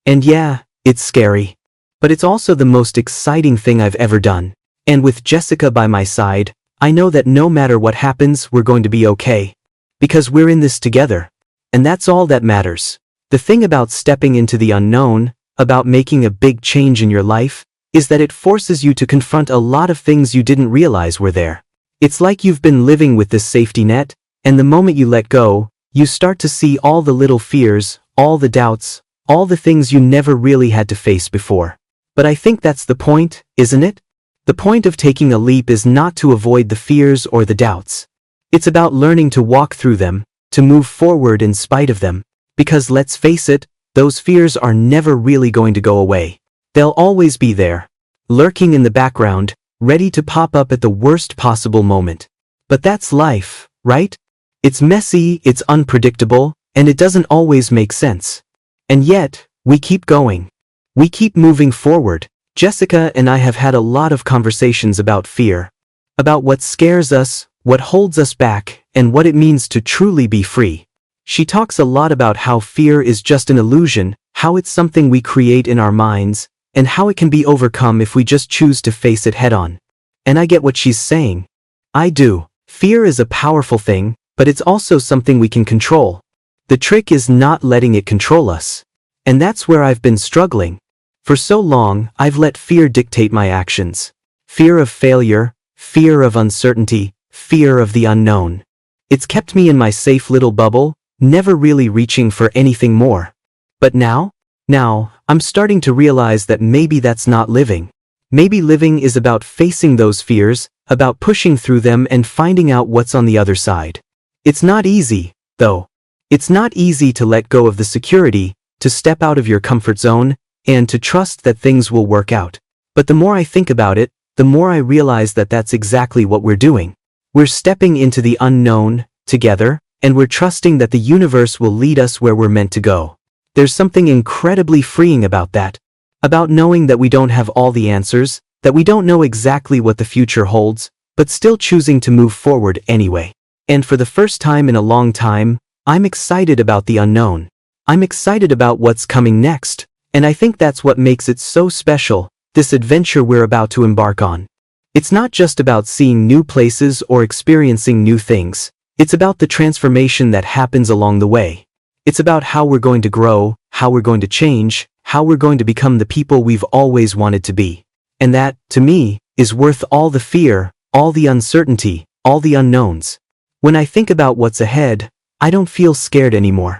Speaker 1: And yeah, it's scary. But it's also the most exciting thing I've ever done. And with Jessica by my side, I know that no matter what happens, we're going to be okay. Because we're in this together. And that's all that matters. The thing about stepping into the unknown, about making a big change in your life, is that it forces you to confront a lot of things you didn't realize were there. It's like you've been living with this safety net, and the moment you let go, you start to see all the little fears, all the doubts, all the things you never really had to face before. But I think that's the point, isn't it? The point of taking a leap is not to avoid the fears or the doubts. It's about learning to walk through them, to move forward in spite of them. Because let's face it, those fears are never really going to go away. They'll always be there, lurking in the background, ready to pop up at the worst possible moment. But that's life, right? It's messy, it's unpredictable, and it doesn't always make sense. And yet, we keep going. We keep moving forward. Jessica and I have had a lot of conversations about fear. About what scares us, what holds us back, and what it means to truly be free. She talks a lot about how fear is just an illusion, how it's something we create in our minds, and how it can be overcome if we just choose to face it head-on. And I get what she's saying. I do. Fear is a powerful thing, but it's also something we can control. The trick is not letting it control us. And that's where I've been struggling. For so long, I've let fear dictate my actions. Fear of failure, fear of uncertainty, fear of the unknown. It's kept me in my safe little bubble, never really reaching for anything more. But now, I'm starting to realize that maybe that's not living. Maybe living is about facing those fears, about pushing through them and finding out what's on the other side. It's not easy, though. It's not easy to let go of the security, to step out of your comfort zone, and to trust that things will work out. But the more I think about it, the more I realize that that's exactly what we're doing. We're stepping into the unknown, together, and we're trusting that the universe will lead us where we're meant to go. There's something incredibly freeing about that. About knowing that we don't have all the answers, that we don't know exactly what the future holds, but still choosing to move forward anyway. And for the first time in a long time, I'm excited about the unknown. I'm excited about what's coming next, and I think that's what makes it so special, this adventure we're about to embark on. It's not just about seeing new places or experiencing new things. It's about the transformation that happens along the way. It's about how we're going to grow, how we're going to change, how we're going to become the people we've always wanted to be. And that, to me, is worth all the fear, all the uncertainty, all the unknowns. When I think about what's ahead, I don't feel scared anymore.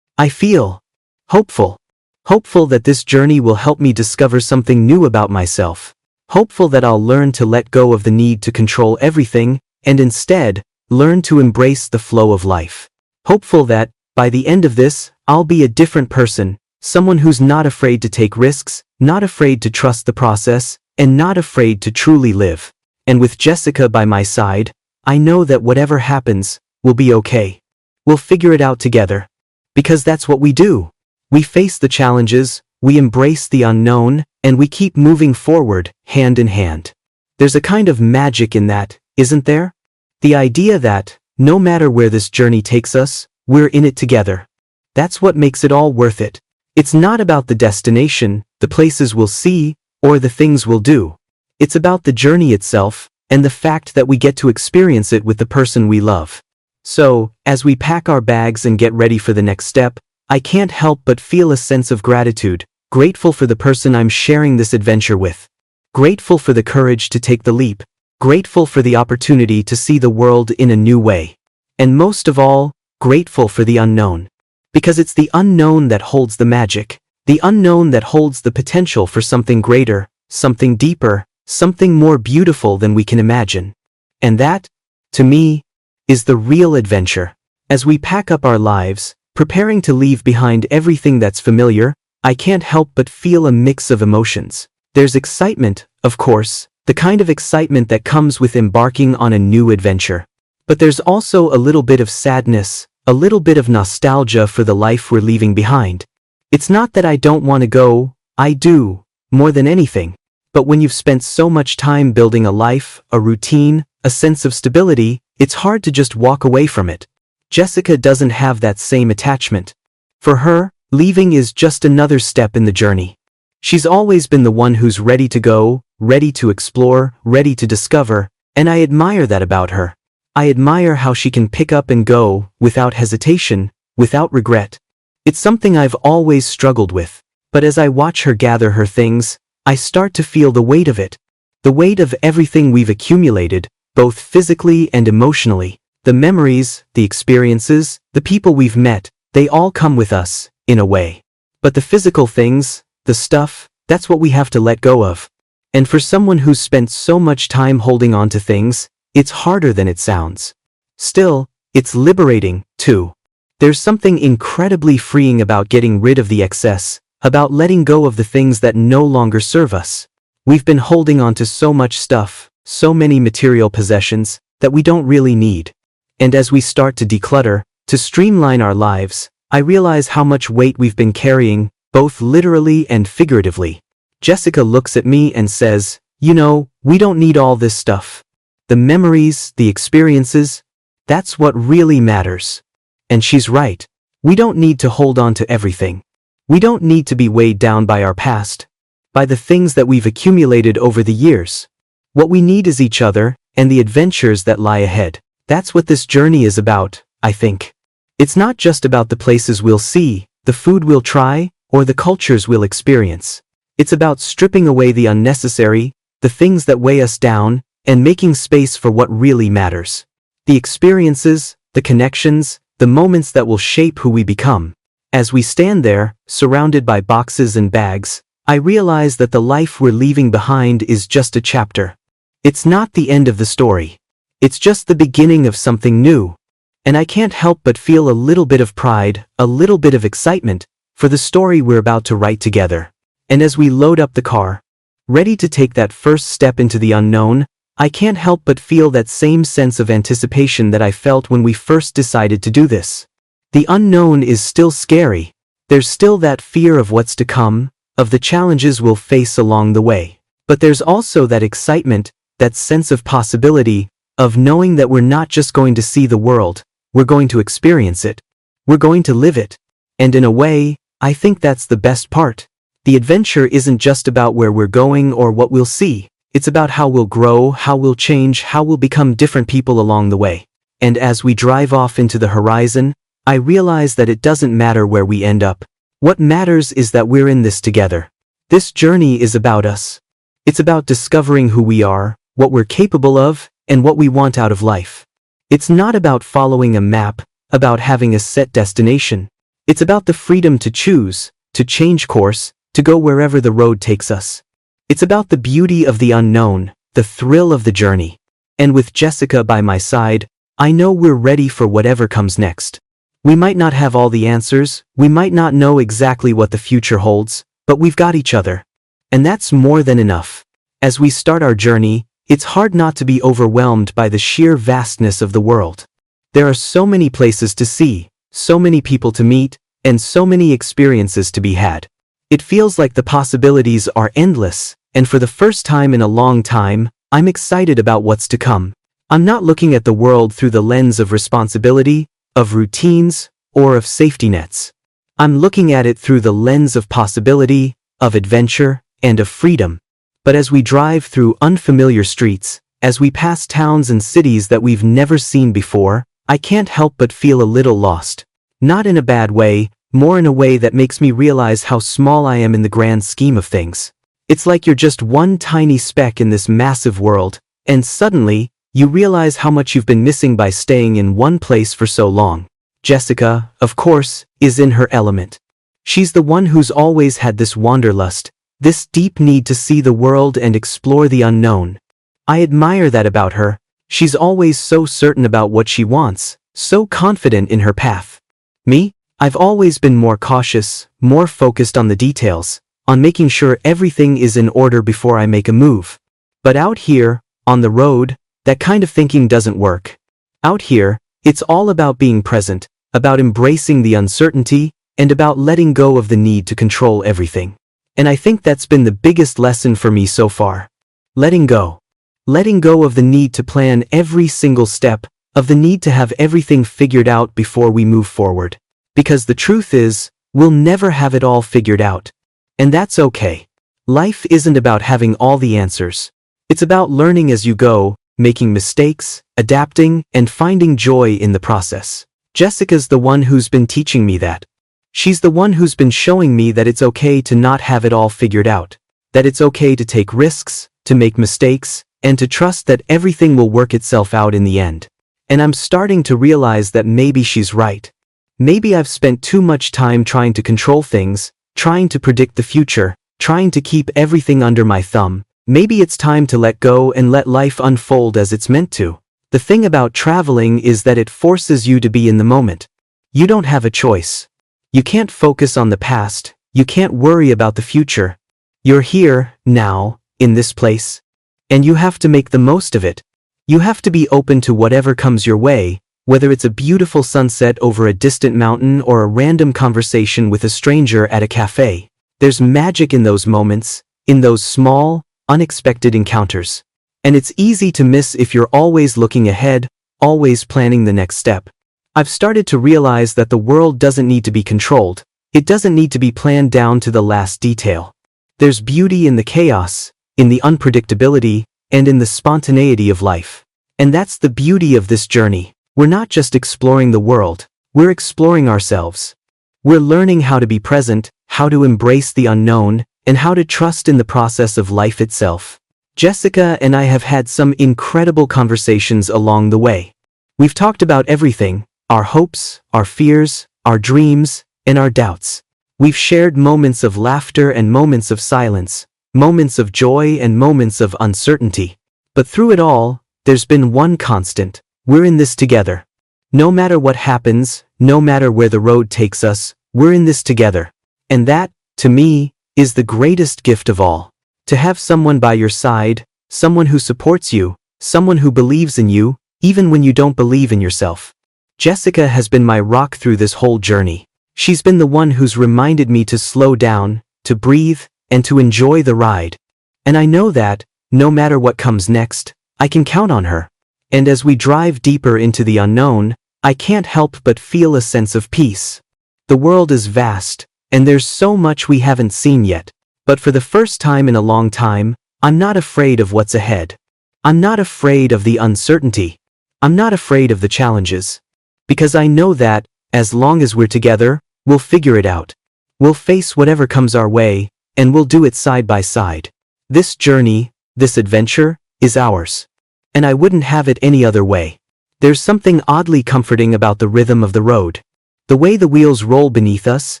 Speaker 1: I feel hopeful. Hopeful that this journey will help me discover something new about myself. Hopeful that I'll learn to let go of the need to control everything, and instead, learn to embrace the flow of life. Hopeful that, by the end of this, I'll be a different person, someone who's not afraid to take risks, not afraid to trust the process, and not afraid to truly live. And with Jessica by my side, I know that whatever happens, we'll be okay. We'll figure it out together. Because that's what we do. We face the challenges, we embrace the unknown, and we keep moving forward, hand in hand. There's a kind of magic in that, isn't there? The idea that, no matter where this journey takes us, we're in it together. That's what makes it all worth it. It's not about the destination, the places we'll see, or the things we'll do. It's about the journey itself, and the fact that we get to experience it with the person we love. So, as we pack our bags and get ready for the next step, I can't help but feel a sense of gratitude, grateful for the person I'm sharing this adventure with. Grateful for the courage to take the leap. Grateful for the opportunity to see the world in a new way. And most of all, grateful for the unknown. Because it's the unknown that holds the magic. The unknown that holds the potential for something greater, something deeper, something more beautiful than we can imagine. And that, to me, is the real adventure. As we pack up our lives, preparing to leave behind everything that's familiar, I can't help but feel a mix of emotions. There's excitement, of course, the kind of excitement that comes with embarking on a new adventure. But there's also a little bit of sadness, a little bit of nostalgia for the life we're leaving behind. It's not that I don't want to go, I do, more than anything. But when you've spent so much time building a life, a routine, a sense of stability, it's hard to just walk away from it. Jessica doesn't have that same attachment. For her, leaving is just another step in the journey. She's always been the one who's ready to go, ready to explore, ready to discover, and I admire that about her. I admire how she can pick up and go, without hesitation, without regret. It's something I've always struggled with, but as I watch her gather her things, I start to feel the weight of it. The weight of everything we've accumulated, both physically and emotionally. The memories, the experiences, the people we've met, they all come with us, in a way. But the physical things, the stuff, that's what we have to let go of. And for someone who's spent so much time holding on to things, it's harder than it sounds. Still, it's liberating, too. There's something incredibly freeing about getting rid of the excess, about letting go of the things that no longer serve us. We've been holding on to so much stuff, so many material possessions, that we don't really need. And as we start to declutter, to streamline our lives, I realize how much weight we've been carrying, both literally and figuratively. Jessica looks at me and says, "You know, we don't need all this stuff. The memories, the experiences, that's what really matters." And she's right. We don't need to hold on to everything. We don't need to be weighed down by our past, by the things that we've accumulated over the years. What we need is each other, and the adventures that lie ahead. That's what this journey is about, I think. It's not just about the places we'll see, the food we'll try, or the cultures we'll experience. It's about stripping away the unnecessary, the things that weigh us down, and making space for what really matters. The experiences, the connections, the moments that will shape who we become. As we stand there, surrounded by boxes and bags, I realize that the life we're leaving behind is just a chapter. It's not the end of the story. It's just the beginning of something new. And I can't help but feel a little bit of pride, a little bit of excitement, for the story we're about to write together. And as we load up the car, ready to take that first step into the unknown, I can't help but feel that same sense of anticipation that I felt when we first decided to do this. The unknown is still scary. There's still that fear of what's to come, of the challenges we'll face along the way. But there's also that excitement, that sense of possibility, of knowing that we're not just going to see the world, we're going to experience it. We're going to live it. And in a way, I think that's the best part. The adventure isn't just about where we're going or what we'll see. It's about how we'll grow, how we'll change, how we'll become different people along the way. And as we drive off into the horizon, I realize that it doesn't matter where we end up. What matters is that we're in this together. This journey is about us. It's about discovering who we are, what we're capable of, and what we want out of life. It's not about following a map, about having a set destination. It's about the freedom to choose, to change course, to go wherever the road takes us. It's about the beauty of the unknown, the thrill of the journey. And with Jessica by my side, I know we're ready for whatever comes next. We might not have all the answers, we might not know exactly what the future holds, but we've got each other. And that's more than enough. As we start our journey, it's hard not to be overwhelmed by the sheer vastness of the world. There are so many places to see, so many people to meet, and so many experiences to be had. It feels like the possibilities are endless, and for the first time in a long time, I'm excited about what's to come. I'm not looking at the world through the lens of responsibility, of routines, or of safety nets. I'm looking at it through the lens of possibility, of adventure, and of freedom. But as we drive through unfamiliar streets, as we pass towns and cities that we've never seen before, I can't help but feel a little lost. Not in a bad way, more in a way that makes me realize how small I am in the grand scheme of things. It's like you're just one tiny speck in this massive world, and suddenly, you realize how much you've been missing by staying in one place for so long. Jessica, of course, is in her element. She's the one who's always had this wanderlust, this deep need to see the world and explore the unknown. I admire that about her. She's always so certain about what she wants, so confident in her path. Me? I've always been more cautious, more focused on the details, on making sure everything is in order before I make a move. But out here, on the road, that kind of thinking doesn't work. Out here, it's all about being present, about embracing the uncertainty, and about letting go of the need to control everything. And I think that's been the biggest lesson for me so far. Letting go. Letting go of the need to plan every single step, of the need to have everything figured out before we move forward. Because the truth is, we'll never have it all figured out. And that's okay. Life isn't about having all the answers. It's about learning as you go, making mistakes, adapting, and finding joy in the process. Jessica's the one who's been teaching me that. She's the one who's been showing me that it's okay to not have it all figured out. That it's okay to take risks, to make mistakes, and to trust that everything will work itself out in the end. And I'm starting to realize that maybe she's right. Maybe I've spent too much time trying to control things, trying to predict the future, trying to keep everything under my thumb. Maybe it's time to let go and let life unfold as it's meant to. The thing about traveling is that it forces you to be in the moment. You don't have a choice. You can't focus on the past, you can't worry about the future. You're here, now, in this place. And you have to make the most of it. You have to be open to whatever comes your way, whether it's a beautiful sunset over a distant mountain or a random conversation with a stranger at a cafe. There's magic in those moments, in those small, unexpected encounters. And it's easy to miss if you're always looking ahead, always planning the next step. I've started to realize that the world doesn't need to be controlled. It doesn't need to be planned down to the last detail. There's beauty in the chaos, in the unpredictability, and in the spontaneity of life. And that's the beauty of this journey. We're not just exploring the world, we're exploring ourselves. We're learning how to be present, how to embrace the unknown, and how to trust in the process of life itself. Jessica and I have had some incredible conversations along the way. We've talked about everything, our hopes, our fears, our dreams, and our doubts. We've shared moments of laughter and moments of silence, moments of joy and moments of uncertainty. But through it all, there's been one constant. We're in this together. No matter what happens, no matter where the road takes us, we're in this together. And that, to me, is the greatest gift of all. To have someone by your side, someone who supports you, someone who believes in you, even when you don't believe in yourself. Jessica has been my rock through this whole journey. She's been the one who's reminded me to slow down, to breathe, and to enjoy the ride. And I know that, no matter what comes next, I can count on her. And as we drive deeper into the unknown, I can't help but feel a sense of peace. The world is vast, and there's so much we haven't seen yet. But for the first time in a long time, I'm not afraid of what's ahead. I'm not afraid of the uncertainty. I'm not afraid of the challenges. Because I know that, as long as we're together, we'll figure it out. We'll face whatever comes our way, and we'll do it side by side. This journey, this adventure, is ours. And I wouldn't have it any other way. There's something oddly comforting about the rhythm of the road. The way the wheels roll beneath us,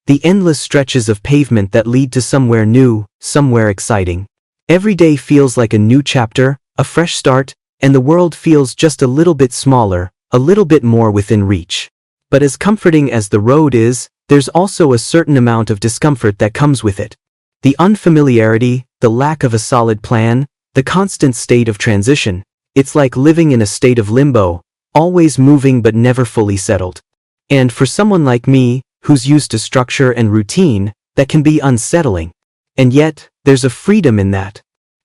Speaker 1: the endless stretches of pavement that lead to somewhere new, somewhere exciting. Every day feels like a new chapter, a fresh start, and the world feels just a little bit smaller, a little bit more within reach. But as comforting as the road is, there's also a certain amount of discomfort that comes with it. The unfamiliarity, the lack of a solid plan, the constant state of transition. It's like living in a state of limbo, always moving but never fully settled. And for someone like me, who's used to structure and routine, that can be unsettling. And yet, there's a freedom in that.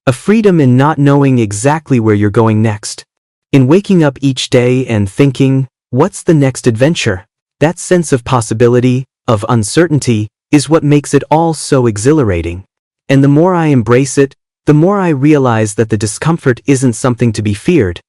Speaker 1: A freedom in not knowing exactly where you're going next. In waking up each day and thinking, what's the next adventure? That sense of possibility, of uncertainty, is what makes it all so exhilarating. And the more I embrace it, the more I realize that the discomfort isn't something to be feared.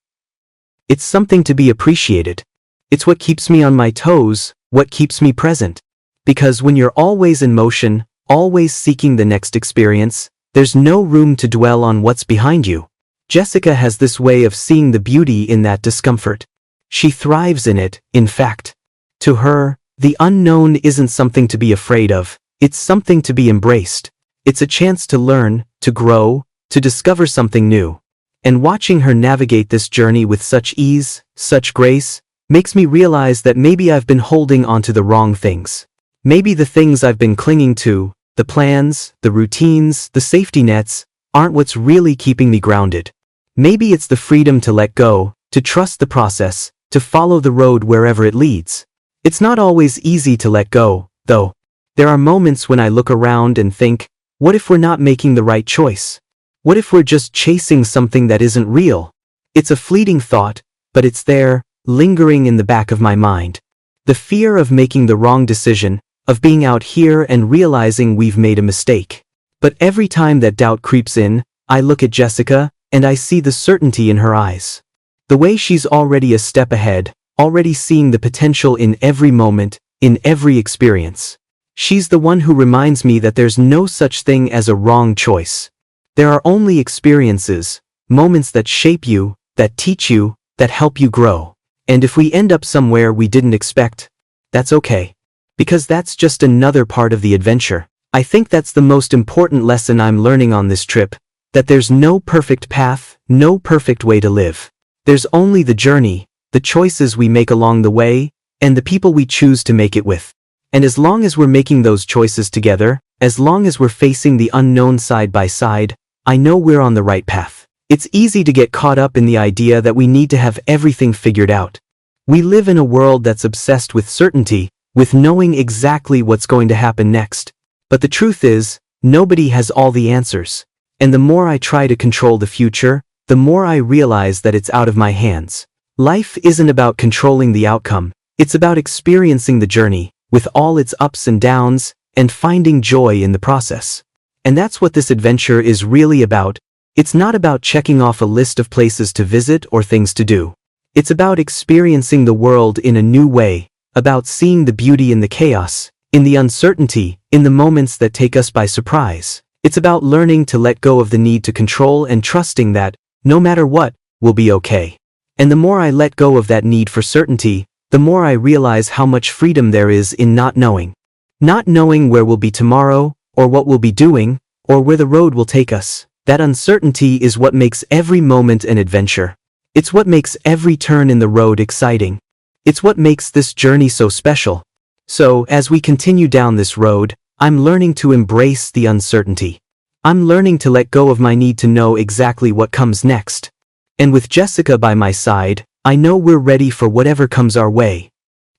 Speaker 1: It's something to be appreciated. It's what keeps me on my toes, what keeps me present. Because when you're always in motion, always seeking the next experience, there's no room to dwell on what's behind you. Jessica has this way of seeing the beauty in that discomfort. She thrives in it, in fact. To her, the unknown isn't something to be afraid of, it's something to be embraced. It's a chance to learn, to grow, to discover something new. And watching her navigate this journey with such ease, such grace, makes me realize that maybe I've been holding onto the wrong things. Maybe the things I've been clinging to, the plans, the routines, the safety nets, aren't what's really keeping me grounded. Maybe it's the freedom to let go, to trust the process, to follow the road wherever it leads. It's not always easy to let go, though. There are moments when I look around and think, what if we're not making the right choice? What if we're just chasing something that isn't real? It's a fleeting thought, but it's there, lingering in the back of my mind. The fear of making the wrong decision, of being out here and realizing we've made a mistake. But every time that doubt creeps in, I look at Jessica, and I see the certainty in her eyes. The way she's already a step ahead, already seeing the potential in every moment, in every experience. She's the one who reminds me that there's no such thing as a wrong choice. There are only experiences, moments that shape you, that teach you, that help you grow. And if we end up somewhere we didn't expect, that's okay. Because that's just another part of the adventure. I think that's the most important lesson I'm learning on this trip, that there's no perfect path, no perfect way to live. There's only the journey, the choices we make along the way, and the people we choose to make it with. And as long as we're making those choices together, as long as we're facing the unknown side by side, I know we're on the right path. It's easy to get caught up in the idea that we need to have everything figured out. We live in a world that's obsessed with certainty, with knowing exactly what's going to happen next. But the truth is, nobody has all the answers. And the more I try to control the future, the more I realize that it's out of my hands. Life isn't about controlling the outcome, it's about experiencing the journey, with all its ups and downs, and finding joy in the process. And that's what this adventure is really about. It's not about checking off a list of places to visit or things to do. It's about experiencing the world in a new way, about seeing the beauty in the chaos, in the uncertainty, in the moments that take us by surprise. It's about learning to let go of the need to control and trusting that, no matter what, we'll be okay. And the more I let go of that need for certainty, the more I realize how much freedom there is in not knowing. Not knowing where we'll be tomorrow, or what we'll be doing, or where the road will take us. That uncertainty is what makes every moment an adventure. It's what makes every turn in the road exciting. It's what makes this journey so special. So, as we continue down this road, I'm learning to embrace the uncertainty. I'm learning to let go of my need to know exactly what comes next. And with Jessica by my side, I know we're ready for whatever comes our way.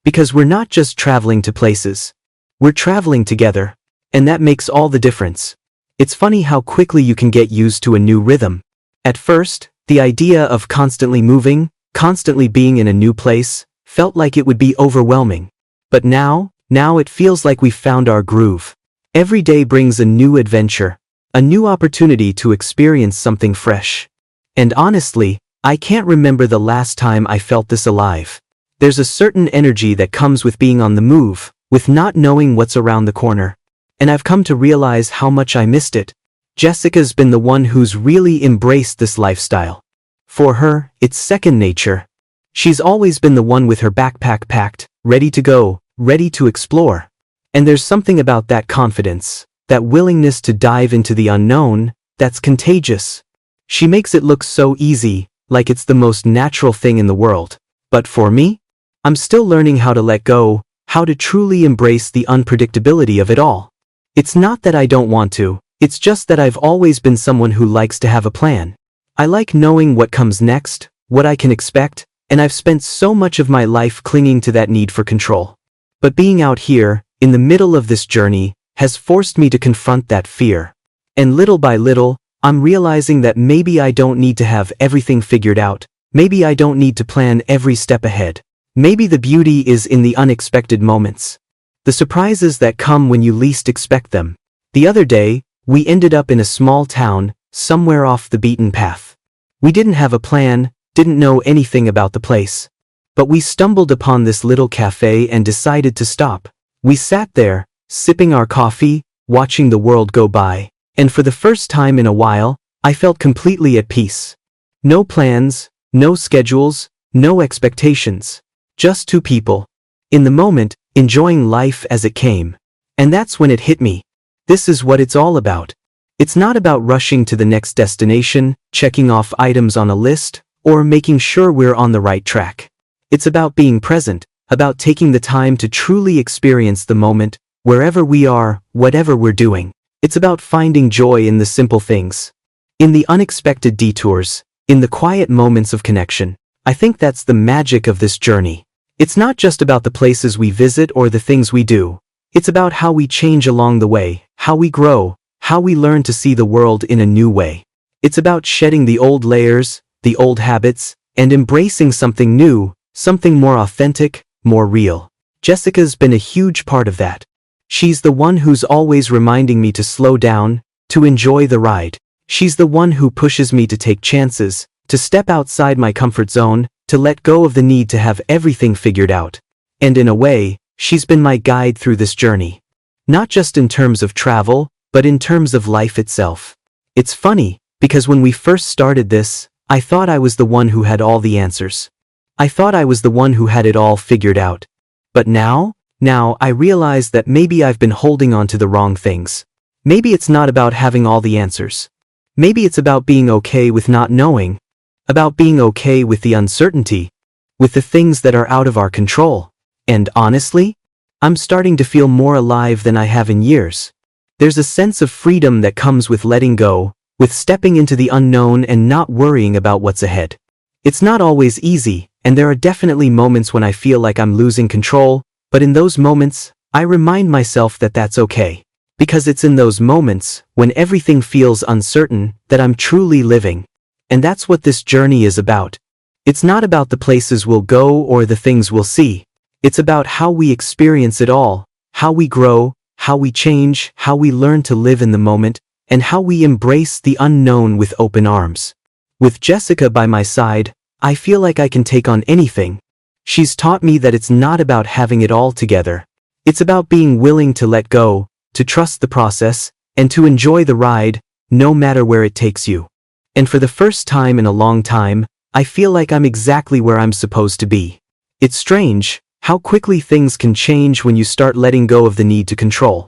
Speaker 1: Because we're not just traveling to places. We're traveling together. And that makes all the difference. It's funny how quickly you can get used to a new rhythm. At first, the idea of constantly moving, constantly being in a new place, felt like it would be overwhelming. But now it feels like we've found our groove. Every day brings a new adventure, a new opportunity to experience something fresh. And honestly, I can't remember the last time I felt this alive. There's a certain energy that comes with being on the move, with not knowing what's around the corner. And I've come to realize how much I missed it. Jessica's been the one who's really embraced this lifestyle. For her, it's second nature. She's always been the one with her backpack packed, ready to go, ready to explore. And there's something about that confidence, that willingness to dive into the unknown, that's contagious. She makes it look so easy, like it's the most natural thing in the world. But for me, I'm still learning how to let go, how to truly embrace the unpredictability of it all. It's not that I don't want to, it's just that I've always been someone who likes to have a plan. I like knowing what comes next, what I can expect, and I've spent so much of my life clinging to that need for control. But being out here, in the middle of this journey, has forced me to confront that fear. And little by little, I'm realizing that maybe I don't need to have everything figured out. Maybe I don't need to plan every step ahead. Maybe the beauty is in the unexpected moments. The surprises that come when you least expect them. The other day, we ended up in a small town, somewhere off the beaten path. We didn't have a plan, didn't know anything about the place. But we stumbled upon this little cafe and decided to stop. We sat there, sipping our coffee, watching the world go by. And for the first time in a while, I felt completely at peace. No plans, no schedules, no expectations. Just two people. In the moment, enjoying life as it came. And that's when it hit me. This is what it's all about. It's not about rushing to the next destination, checking off items on a list, or making sure we're on the right track. It's about being present, about taking the time to truly experience the moment, wherever we are, whatever we're doing. It's about finding joy in the simple things. In the unexpected detours, in the quiet moments of connection. I think that's the magic of this journey. It's not just about the places we visit or the things we do. It's about how we change along the way, how we grow, how we learn to see the world in a new way. It's about shedding the old layers, the old habits, and embracing something new, something more authentic, more real. Jessica's been a huge part of that. She's the one who's always reminding me to slow down, to enjoy the ride. She's the one who pushes me to take chances, to step outside my comfort zone, to let go of the need to have everything figured out. And in a way, she's been my guide through this journey. Not just in terms of travel, but in terms of life itself. It's funny, because when we first started this, I thought I was the one who had all the answers. I thought I was the one who had it all figured out. But now I realize that maybe I've been holding on to the wrong things. Maybe it's not about having all the answers. Maybe it's about being okay with not knowing. About being okay with the uncertainty. With the things that are out of our control. And honestly, I'm starting to feel more alive than I have in years. There's a sense of freedom that comes with letting go, with stepping into the unknown and not worrying about what's ahead. It's not always easy, and there are definitely moments when I feel like I'm losing control, but in those moments, I remind myself that that's okay. Because it's in those moments, when everything feels uncertain, that I'm truly living. And that's what this journey is about. It's not about the places we'll go or the things we'll see. It's about how we experience it all, how we grow, how we change, how we learn to live in the moment, and how we embrace the unknown with open arms. With Jessica by my side, I feel like I can take on anything. She's taught me that it's not about having it all together. It's about being willing to let go, to trust the process, and to enjoy the ride, no matter where it takes you. And for the first time in a long time, I feel like I'm exactly where I'm supposed to be. It's strange how quickly things can change when you start letting go of the need to control.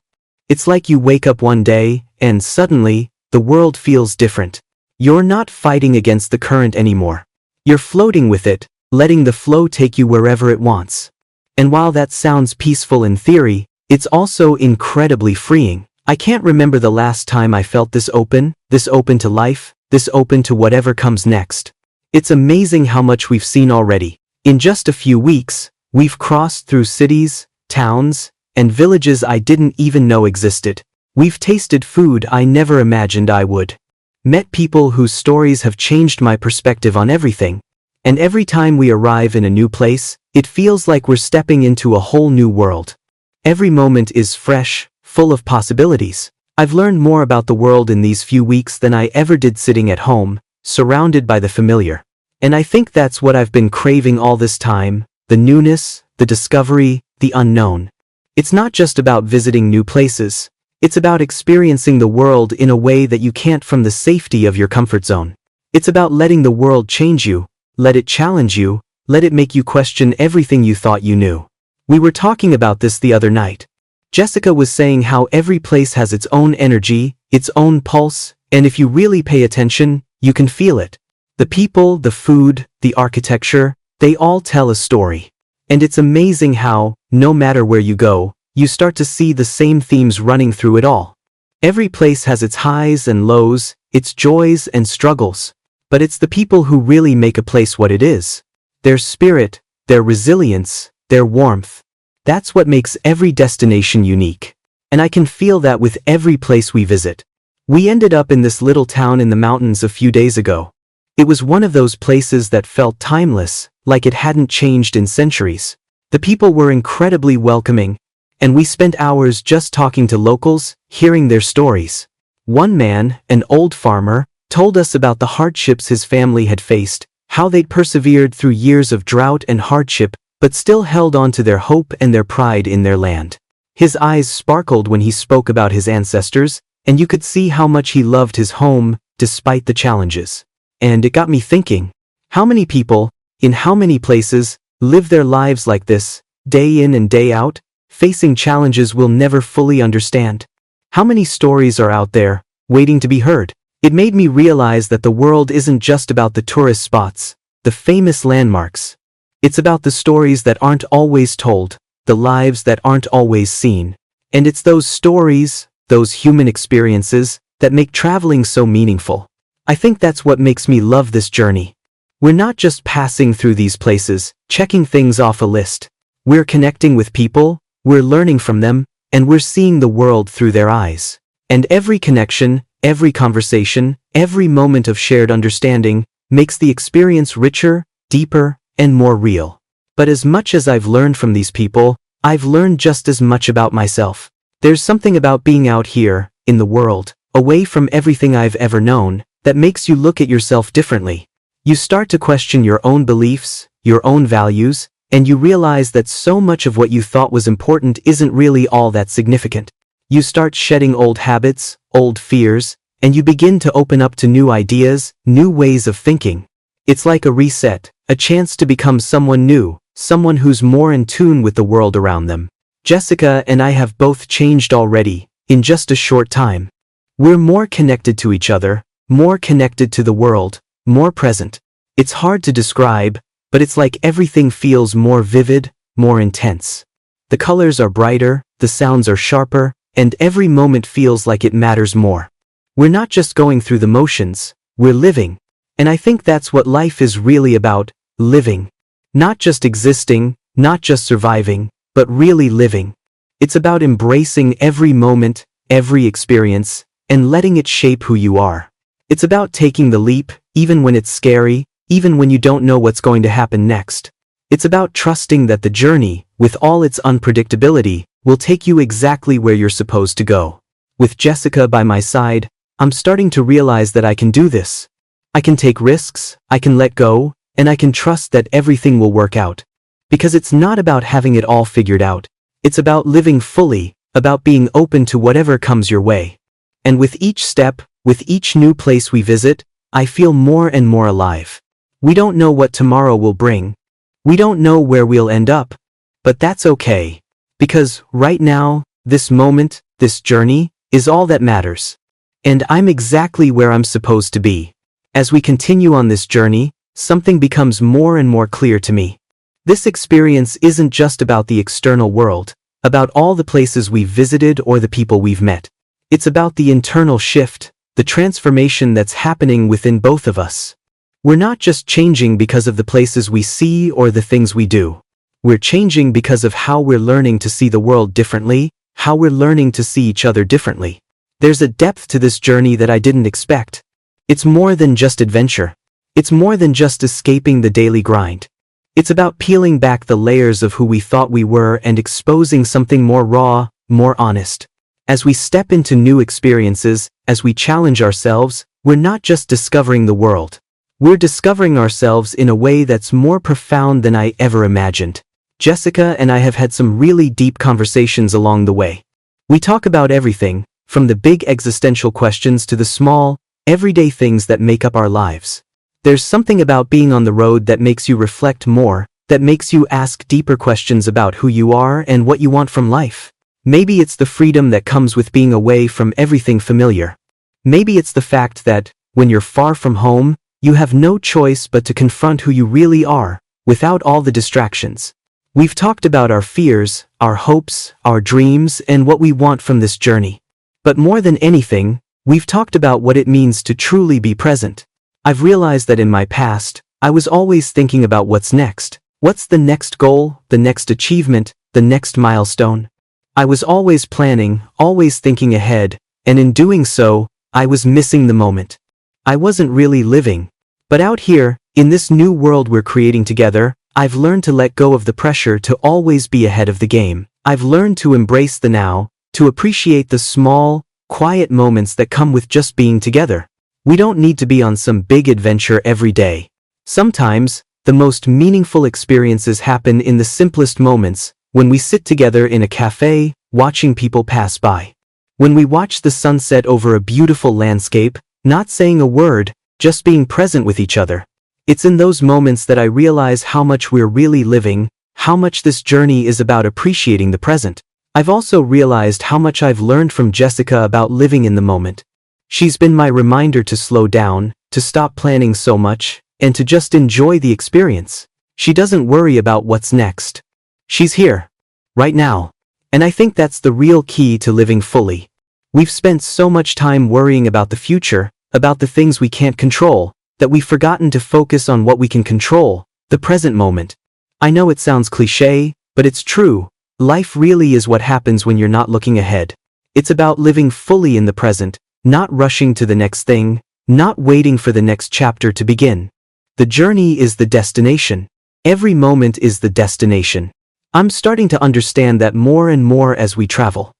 Speaker 1: It's like you wake up one day, and suddenly, the world feels different. You're not fighting against the current anymore. You're floating with it, letting the flow take you wherever it wants. And while that sounds peaceful in theory, it's also incredibly freeing. I can't remember the last time I felt this open to life, this open to whatever comes next. It's amazing how much we've seen already. In just a few weeks, we've crossed through cities, towns, and villages I didn't even know existed. We've tasted food I never imagined I would. Met people whose stories have changed my perspective on everything. And every time we arrive in a new place, it feels like we're stepping into a whole new world. Every moment is fresh, full of possibilities. I've learned more about the world in these few weeks than I ever did sitting at home, surrounded by the familiar. And I think that's what I've been craving all this time, the newness, the discovery, the unknown. It's not just about visiting new places. It's about experiencing the world in a way that you can't from the safety of your comfort zone. It's about letting the world change you, let it challenge you, let it make you question everything you thought you knew. We were talking about this the other night. Jessica was saying how every place has its own energy, its own pulse, and if you really pay attention, you can feel it. The people, the food, the architecture, they all tell a story. And it's amazing how, no matter where you go, you start to see the same themes running through it all. Every place has its highs and lows, its joys and struggles. But it's the people who really make a place what it is. Their spirit, their resilience, their warmth. That's what makes every destination unique. And I can feel that with every place we visit. We ended up in this little town in the mountains a few days ago. It was one of those places that felt timeless, like it hadn't changed in centuries. The people were incredibly welcoming, and we spent hours just talking to locals, hearing their stories. One man, an old farmer, told us about the hardships his family had faced, how they'd persevered through years of drought and hardship, but still held on to their hope and their pride in their land. His eyes sparkled when he spoke about his ancestors, and you could see how much he loved his home, despite the challenges. And it got me thinking, how many people, in how many places, live their lives like this, day in and day out, facing challenges we'll never fully understand? How many stories are out there, waiting to be heard? It made me realize that the world isn't just about the tourist spots, the famous landmarks. It's about the stories that aren't always told, the lives that aren't always seen. And it's those stories, those human experiences, that make traveling so meaningful. I think that's what makes me love this journey. We're not just passing through these places, checking things off a list. We're connecting with people, we're learning from them, and we're seeing the world through their eyes. And every connection, every conversation, every moment of shared understanding makes the experience richer, deeper, and more real. But as much as I've learned from these people, I've learned just as much about myself. There's something about being out here, in the world, away from everything I've ever known, that makes you look at yourself differently. You start to question your own beliefs, your own values, and you realize that so much of what you thought was important isn't really all that significant. You start shedding old habits, old fears, and you begin to open up to new ideas, new ways of thinking. It's like a reset, a chance to become someone new, someone who's more in tune with the world around them. Jessica and I have both changed already, in just a short time. We're more connected to each other, more connected to the world, more present. It's hard to describe, but it's like everything feels more vivid, more intense. The colors are brighter, the sounds are sharper, and every moment feels like it matters more. We're not just going through the motions, we're living. And I think that's what life is really about, living. Not just existing, not just surviving, but really living. It's about embracing every moment, every experience, and letting it shape who you are. It's about taking the leap, even when it's scary, even when you don't know what's going to happen next. It's about trusting that the journey, with all its unpredictability, will take you exactly where you're supposed to go. With Jessica by my side, I'm starting to realize that I can do this. I can take risks, I can let go, and I can trust that everything will work out. Because it's not about having it all figured out. It's about living fully, about being open to whatever comes your way. And with each step, with each new place we visit, I feel more and more alive. We don't know what tomorrow will bring. We don't know where we'll end up. But that's okay. Because right now, this moment, this journey, is all that matters. And I'm exactly where I'm supposed to be. As we continue on this journey, something becomes more and more clear to me. This experience isn't just about the external world, about all the places we've visited or the people we've met. It's about the internal shift, the transformation that's happening within both of us. We're not just changing because of the places we see or the things we do. We're changing because of how we're learning to see the world differently, how we're learning to see each other differently. There's a depth to this journey that I didn't expect. It's more than just adventure. It's more than just escaping the daily grind. It's about peeling back the layers of who we thought we were and exposing something more raw, more honest. As we step into new experiences, as we challenge ourselves, we're not just discovering the world. We're discovering ourselves in a way that's more profound than I ever imagined. Jessica and I have had some really deep conversations along the way. We talk about everything, from the big existential questions to the small, everyday things that make up our lives. There's something about being on the road that makes you reflect more, that makes you ask deeper questions about who you are and what you want from life. Maybe it's the freedom that comes with being away from everything familiar. Maybe it's the fact that, when you're far from home, you have no choice but to confront who you really are, without all the distractions. We've talked about our fears, our hopes, our dreams, and what we want from this journey. But more than anything, we've talked about what it means to truly be present. I've realized that in my past, I was always thinking about what's next. What's the next goal, the next achievement, the next milestone? I was always planning, always thinking ahead, and in doing so, I was missing the moment. I wasn't really living. But out here, in this new world we're creating together, I've learned to let go of the pressure to always be ahead of the game. I've learned to embrace the now, to appreciate the small, quiet moments that come with just being together. We don't need to be on some big adventure every day. Sometimes, the most meaningful experiences happen in the simplest moments, when we sit together in a cafe, watching people pass by. When we watch the sunset over a beautiful landscape, not saying a word, just being present with each other. It's in those moments that I realize how much we're really living, how much this journey is about appreciating the present. I've also realized how much I've learned from Jessica about living in the moment. She's been my reminder to slow down, to stop planning so much, and to just enjoy the experience. She doesn't worry about what's next. She's here. Right now. And I think that's the real key to living fully. We've spent so much time worrying about the future, about the things we can't control, that we've forgotten to focus on what we can control, the present moment. I know it sounds cliché, but it's true. Life really is what happens when you're not looking ahead. It's about living fully in the present, not rushing to the next thing, not waiting for the next chapter to begin. The journey is the destination. Every moment is the destination. I'm starting to understand that more and more as we travel.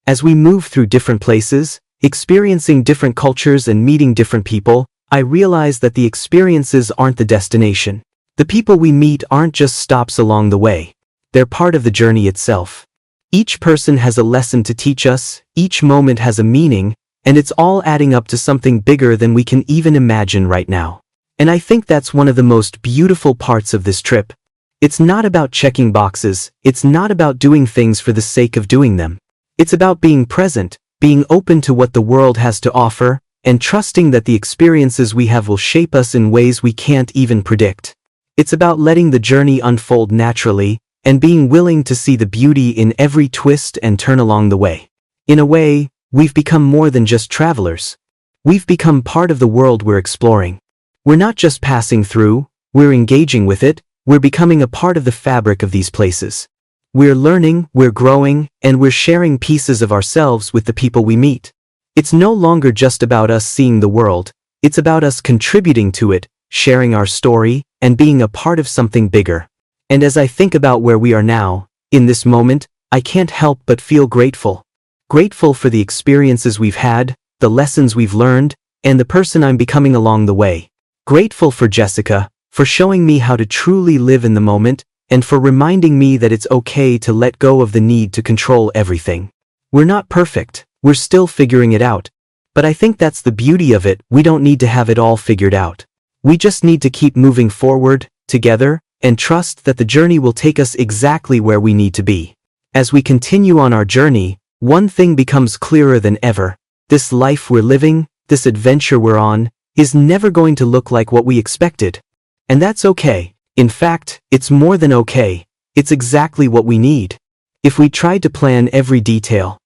Speaker 1: As we move through different places, experiencing different cultures and meeting different people, I realize that the experiences aren't the destination. The people we meet aren't just stops along the way. They're part of the journey itself. Each person has a lesson to teach us, each moment has a meaning, and it's all adding up to something bigger than we can even imagine right now. And I think that's one of the most beautiful parts of this trip. It's not about checking boxes, it's not about doing things for the sake of doing them. It's about being present, being open to what the world has to offer, and trusting that the experiences we have will shape us in ways we can't even predict. It's about letting the journey unfold naturally, and being willing to see the beauty in every twist and turn along the way. In a way, we've become more than just travelers. We've become part of the world we're exploring. We're not just passing through, we're engaging with it, we're becoming a part of the fabric of these places. We're learning, we're growing, and we're sharing pieces of ourselves with the people we meet. It's no longer just about us seeing the world, it's about us contributing to it, sharing our story, and being a part of something bigger. And as I think about where we are now, in this moment, I can't help but feel grateful. Grateful for the experiences we've had, the lessons we've learned, and the person I'm becoming along the way. Grateful for Jessica, for showing me how to truly live in the moment, and for reminding me that it's okay to let go of the need to control everything. We're not perfect, we're still figuring it out. But I think that's the beauty of it, we don't need to have it all figured out. We just need to keep moving forward, together, and trust that the journey will take us exactly where we need to be. As we continue on our journey, one thing becomes clearer than ever. This life we're living, this adventure we're on, is never going to look like what we expected. And that's okay. In fact, it's more than okay. It's exactly what we need. If we tried to plan every detail,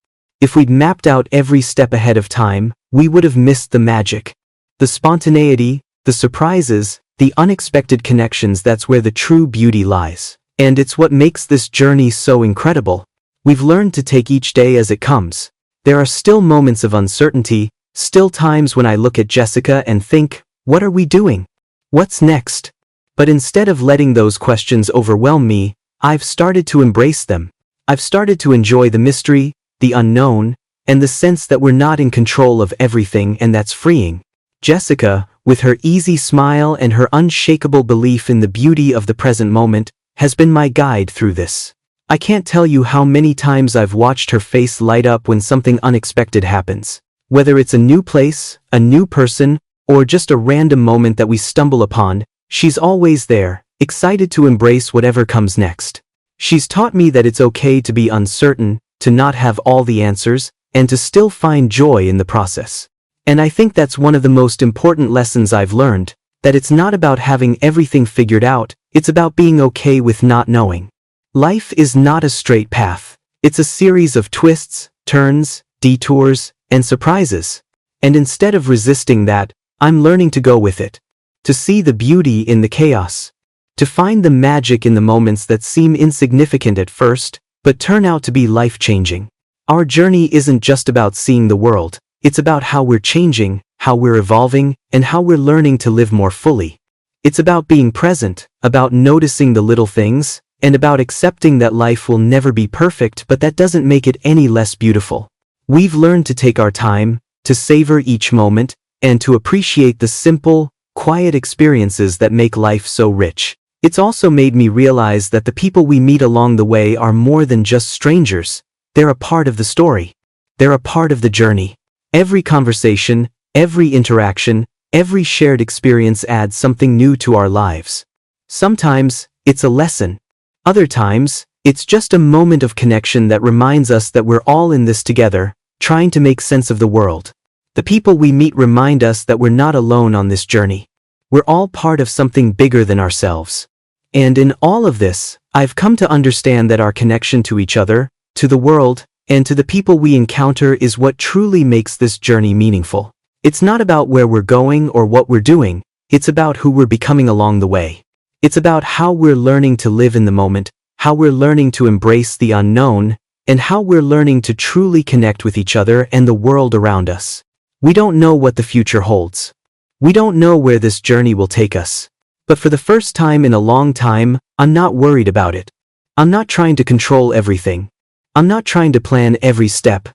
Speaker 1: If we'd mapped out every step ahead of time, we would have missed the magic. The spontaneity, the surprises, the unexpected connections, that's where the true beauty lies. And it's what makes this journey so incredible. We've learned to take each day as it comes. There are still moments of uncertainty, still times when I look at Jessica and think, what are we doing? What's next? But instead of letting those questions overwhelm me, I've started to embrace them. I've started to enjoy the mystery, the unknown, and the sense that we're not in control of everything, and that's freeing. Jessica, with her easy smile and her unshakable belief in the beauty of the present moment, has been my guide through this. I can't tell you how many times I've watched her face light up when something unexpected happens. Whether it's a new place, a new person, or just a random moment that we stumble upon, she's always there, excited to embrace whatever comes next. She's taught me that it's okay to be uncertain, to not have all the answers, and to still find joy in the process. And I think that's one of the most important lessons I've learned, that it's not about having everything figured out, it's about being okay with not knowing. Life is not a straight path. It's a series of twists, turns, detours, and surprises. And instead of resisting that, I'm learning to go with it. To see the beauty in the chaos. To find the magic in the moments that seem insignificant at first, but turn out to be life-changing. Our journey isn't just about seeing the world, it's about how we're changing, how we're evolving, and how we're learning to live more fully. It's about being present, about noticing the little things, and about accepting that life will never be perfect, but that doesn't make it any less beautiful. We've learned to take our time, to savor each moment, and to appreciate the simple, quiet experiences that make life so rich. It's also made me realize that the people we meet along the way are more than just strangers. They're a part of the story. They're a part of the journey. Every conversation, every interaction, every shared experience adds something new to our lives. Sometimes, it's a lesson. Other times, it's just a moment of connection that reminds us that we're all in this together, trying to make sense of the world. The people we meet remind us that we're not alone on this journey. We're all part of something bigger than ourselves. And in all of this, I've come to understand that our connection to each other, to the world, and to the people we encounter is what truly makes this journey meaningful. It's not about where we're going or what we're doing, it's about who we're becoming along the way. It's about how we're learning to live in the moment, how we're learning to embrace the unknown, and how we're learning to truly connect with each other and the world around us. We don't know what the future holds. We don't know where this journey will take us. But for the first time in a long time, I'm not worried about it. I'm not trying to control everything. I'm not trying to plan every step.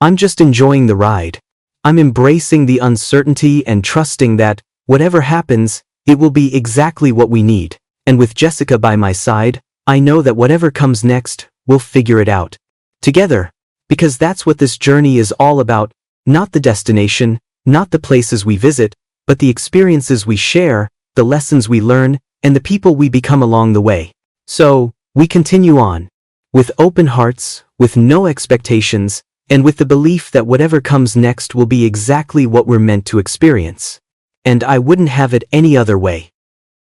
Speaker 1: I'm just enjoying the ride. I'm embracing the uncertainty and trusting that, whatever happens, it will be exactly what we need. And with Jessica by my side, I know that whatever comes next, we'll figure it out. Together. Because that's what this journey is all about, not the destination, not the places we visit, but the experiences we share, the lessons we learn, and the people we become along the way. So, we continue on. With open hearts, with no expectations, and with the belief that whatever comes next will be exactly what we're meant to experience. And I wouldn't have it any other way.